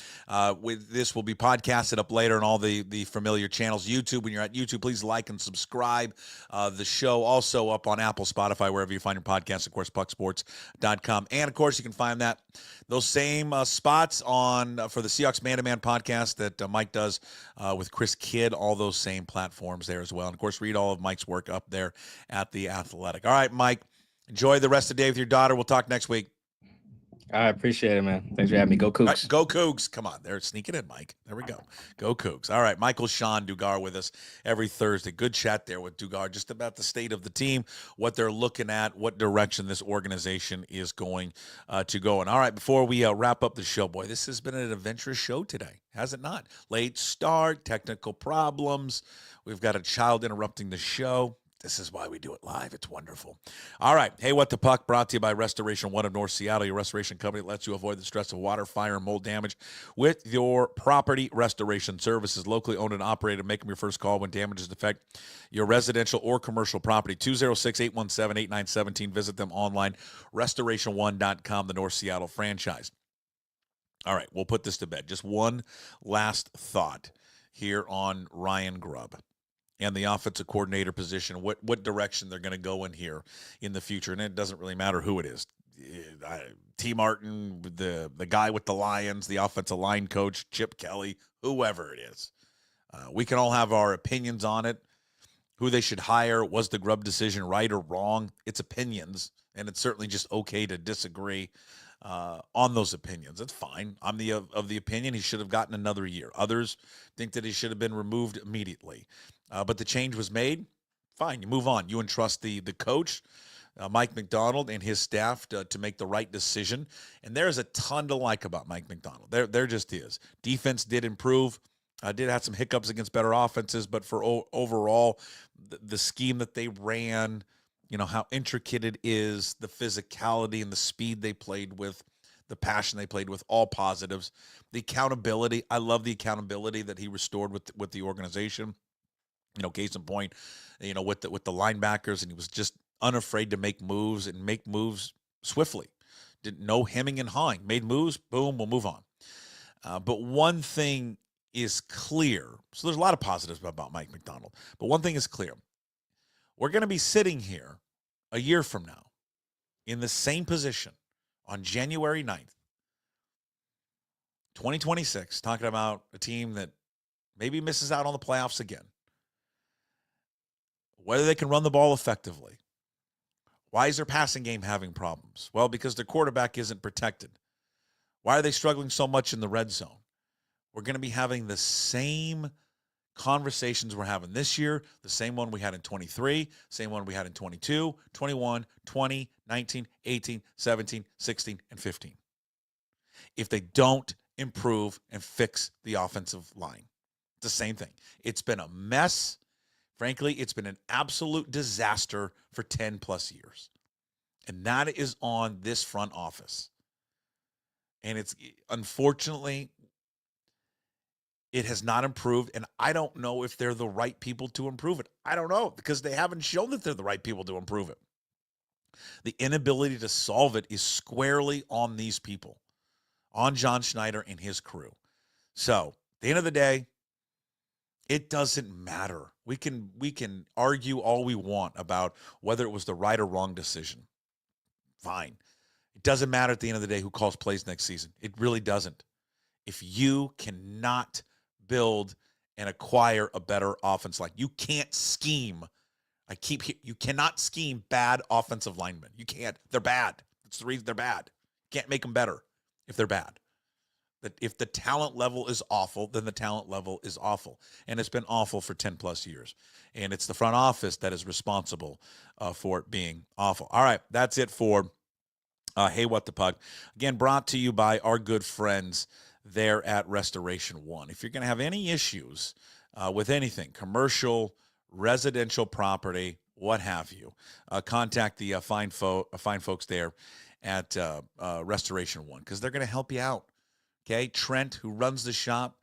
Speaker 1: This will be podcasted up later on all the familiar channels. YouTube, when you're at YouTube, please like and subscribe. The show also up on Apple, Spotify, wherever you find your podcasts, of course, pucksports.com. And, of course, you can find those same spots for the Seahawks Man-to-Man podcast that Mike does with Chris Kidd, all those same platforms there as well. And, of course, read all of Mike's work up there at The Athletic. All right, Mike, enjoy the rest of the day with your daughter. We'll talk next week.
Speaker 5: I appreciate it, man. Thanks for having me. Go Cougs.
Speaker 1: Right, go Cougs. Come on. They're sneaking in, Mike. There we go. Go Cougs. All right, Michael-Shawn Dugar with us every Thursday. Good chat there with Dugar just about the state of the team, what they're looking at, what direction this organization is going to go in. All right, before we wrap up the show, boy, this has been an adventurous show today, has it not? Late start, technical problems. We've got a child interrupting the show. This is why we do it live. It's wonderful. All right. Hey, What the Puck, brought to you by Restoration One of North Seattle, your restoration company that lets you avoid the stress of water, fire, and mold damage with your property restoration services. Locally owned and operated. Make them your first call when damages affect your residential or commercial property. 206-817-8917. Visit them online, restoration1.com, the North Seattle franchise. All right. We'll put this to bed. Just one last thought here on Ryan Grubb and the offensive coordinator position, what direction they're going to go in here in the future. And it doesn't really matter who it is. T. Martin, the guy with the Lions, the offensive line coach, Chip Kelly, whoever it is. We can all have our opinions on it, who they should hire. Was the Grubb decision right or wrong? It's opinions, and it's certainly just okay to disagree on those opinions. That's fine. I'm of the opinion he should have gotten another year. Others think that he should have been removed immediately. But the change was made. Fine, you move on. You entrust the coach, Mike Macdonald, and his staff to make the right decision. And there's a ton to like about Mike Macdonald. There just is. Defense did improve. Did have some hiccups against better offenses, but for overall, the scheme that they ran, how intricate it is, the physicality and the speed they played with, the passion they played with, all positives. The accountability, I love the accountability that he restored with the organization. Case in point, with the linebackers, and he was just unafraid to make moves and make moves swiftly. Didn't no hemming and hawing. Made moves, boom, we'll move on. But one thing is clear. So there's a lot of positives about Mike Macdonald. But one thing is clear. We're going to be sitting here a year from now in the same position on January 9th, 2026, talking about a team that maybe misses out on the playoffs again. Whether they can run the ball effectively. Why is their passing game having problems? Well, because their quarterback isn't protected. Why are they struggling so much in the red zone? We're going to be having the same conversations we're having this year, the same one we had in 23, same one we had in 22, 21, 20, 19, 18, 17, 16, and 15. If they don't improve and fix the offensive line, it's the same thing. It's been a mess. Frankly, it's been an absolute disaster for 10 plus years. And that is on this front office. And it's unfortunately, it has not improved. And I don't know if they're the right people to improve it. I don't know, because they haven't shown that they're the right people to improve it. The inability to solve it is squarely on these people, on John Schneider and his crew. So at the end of the day, it doesn't matter. We can argue all we want about whether it was the right or wrong decision. Fine. It doesn't matter at the end of the day who calls plays next season. It really doesn't. If you cannot build and acquire a better offense line, you can't scheme. You cannot scheme bad offensive linemen. You can't. They're bad. That's the reason they're bad. You can't make them better if they're bad. That if the talent level is awful, then the talent level is awful. And it's been awful for 10 plus years. And it's the front office that is responsible for it being awful. All right, that's it for Hey What the Puck. Again, brought to you by our good friends there at Restoration One. If you're going to have any issues with anything, commercial, residential property, what have you, contact the fine folks there at Restoration One, because they're going to help you out. Okay, Trent, who runs the shop,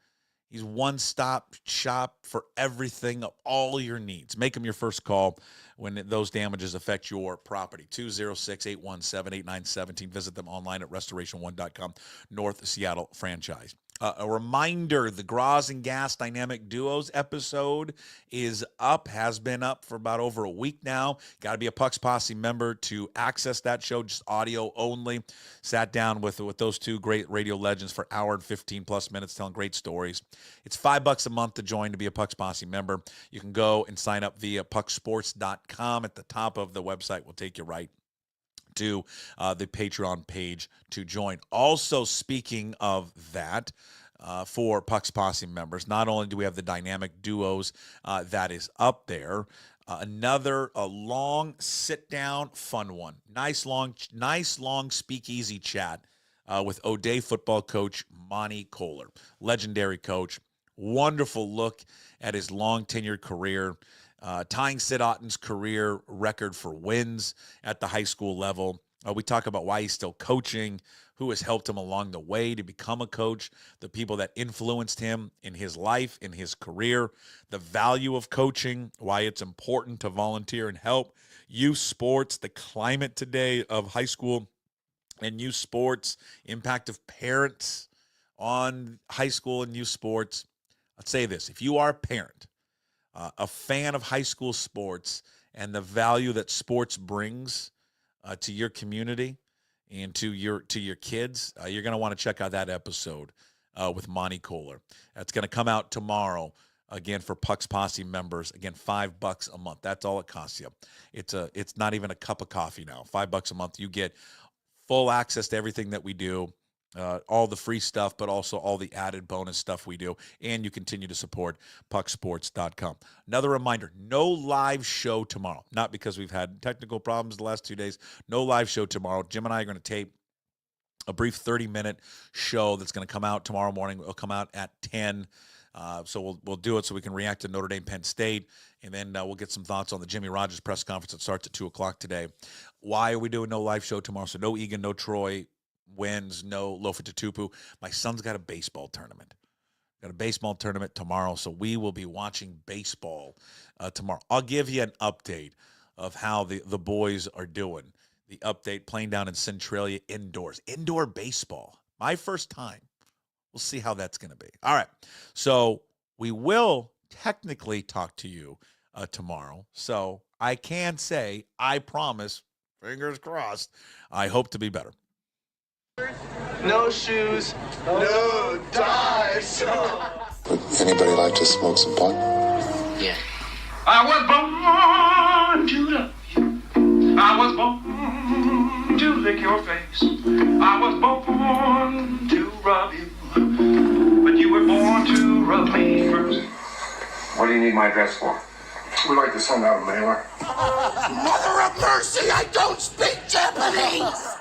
Speaker 1: he's one-stop shop for everything of all your needs. Make him your first call when those damages affect your property. 206-817-8917. Visit them online at restoration1.com. North Seattle franchise. A reminder, the Graz and Gas Dynamic Duos episode is up, has been up for about over a week now. Got to be a Pucks Posse member to access that show, just audio only. Sat down with those two great radio legends for an hour and 15 plus minutes telling great stories. It's $5 a month to join to be a Pucks Posse member. You can go and sign up via pucksports.com. At the top of the website will take you right to the Patreon page to join. Also, speaking of that, for Pucks Posse members, not only do we have the dynamic duos that is up there, another long sit-down, fun one. Nice long speakeasy chat with O'Day football coach Monty Kohler, legendary coach. Wonderful look at his long-tenured career, tying Sid Otton's career record for wins at the high school level. We talk about why he's still coaching, who has helped him along the way to become a coach, the people that influenced him in his life, in his career, the value of coaching, why it's important to volunteer and help, youth sports, the climate today of high school and youth sports, impact of parents on high school and youth sports. I'd say this, if you are a parent, a fan of high school sports and the value that sports brings to your community and to your kids, you're going to want to check out that episode with Monty Kohler. That's going to come out tomorrow, again, for Pucks Posse members. Again, $5 a month. That's all it costs you. It's not even a cup of coffee now. $5 a month. You get full access to everything that we do. All the free stuff, but also all the added bonus stuff we do. And you continue to support pucksports.com. Another reminder, no live show tomorrow. Not because we've had technical problems the last 2 days. No live show tomorrow. Jim and I are going to tape a brief 30-minute show that's going to come out tomorrow morning. It'll come out at 10. So we'll do it so we can react to Notre Dame Penn State. And then we'll get some thoughts on the Jimmy Rogers press conference that starts at 2 o'clock today. Why are we doing no live show tomorrow? So no Egan, no Troy wins, no Lofa Tutupu. My son's got a baseball tournament. Got a baseball tournament tomorrow, so we will be watching baseball tomorrow. I'll give you an update of how the boys are doing. The update playing down in Centralia indoors. Indoor baseball. My first time. We'll see how that's going to be. All right. So we will technically talk to you tomorrow. So I can say, I promise, fingers crossed, I hope to be better.
Speaker 6: No shoes, no ties.
Speaker 7: Would anybody like to smoke some pot?
Speaker 6: Yeah.
Speaker 8: I was born to love you. I was born to lick your face. I was born to rub you. But you were born to rub me first.
Speaker 7: What do you need my address for? We'd like to send out a mailer.
Speaker 6: Mother of mercy, I don't speak Japanese!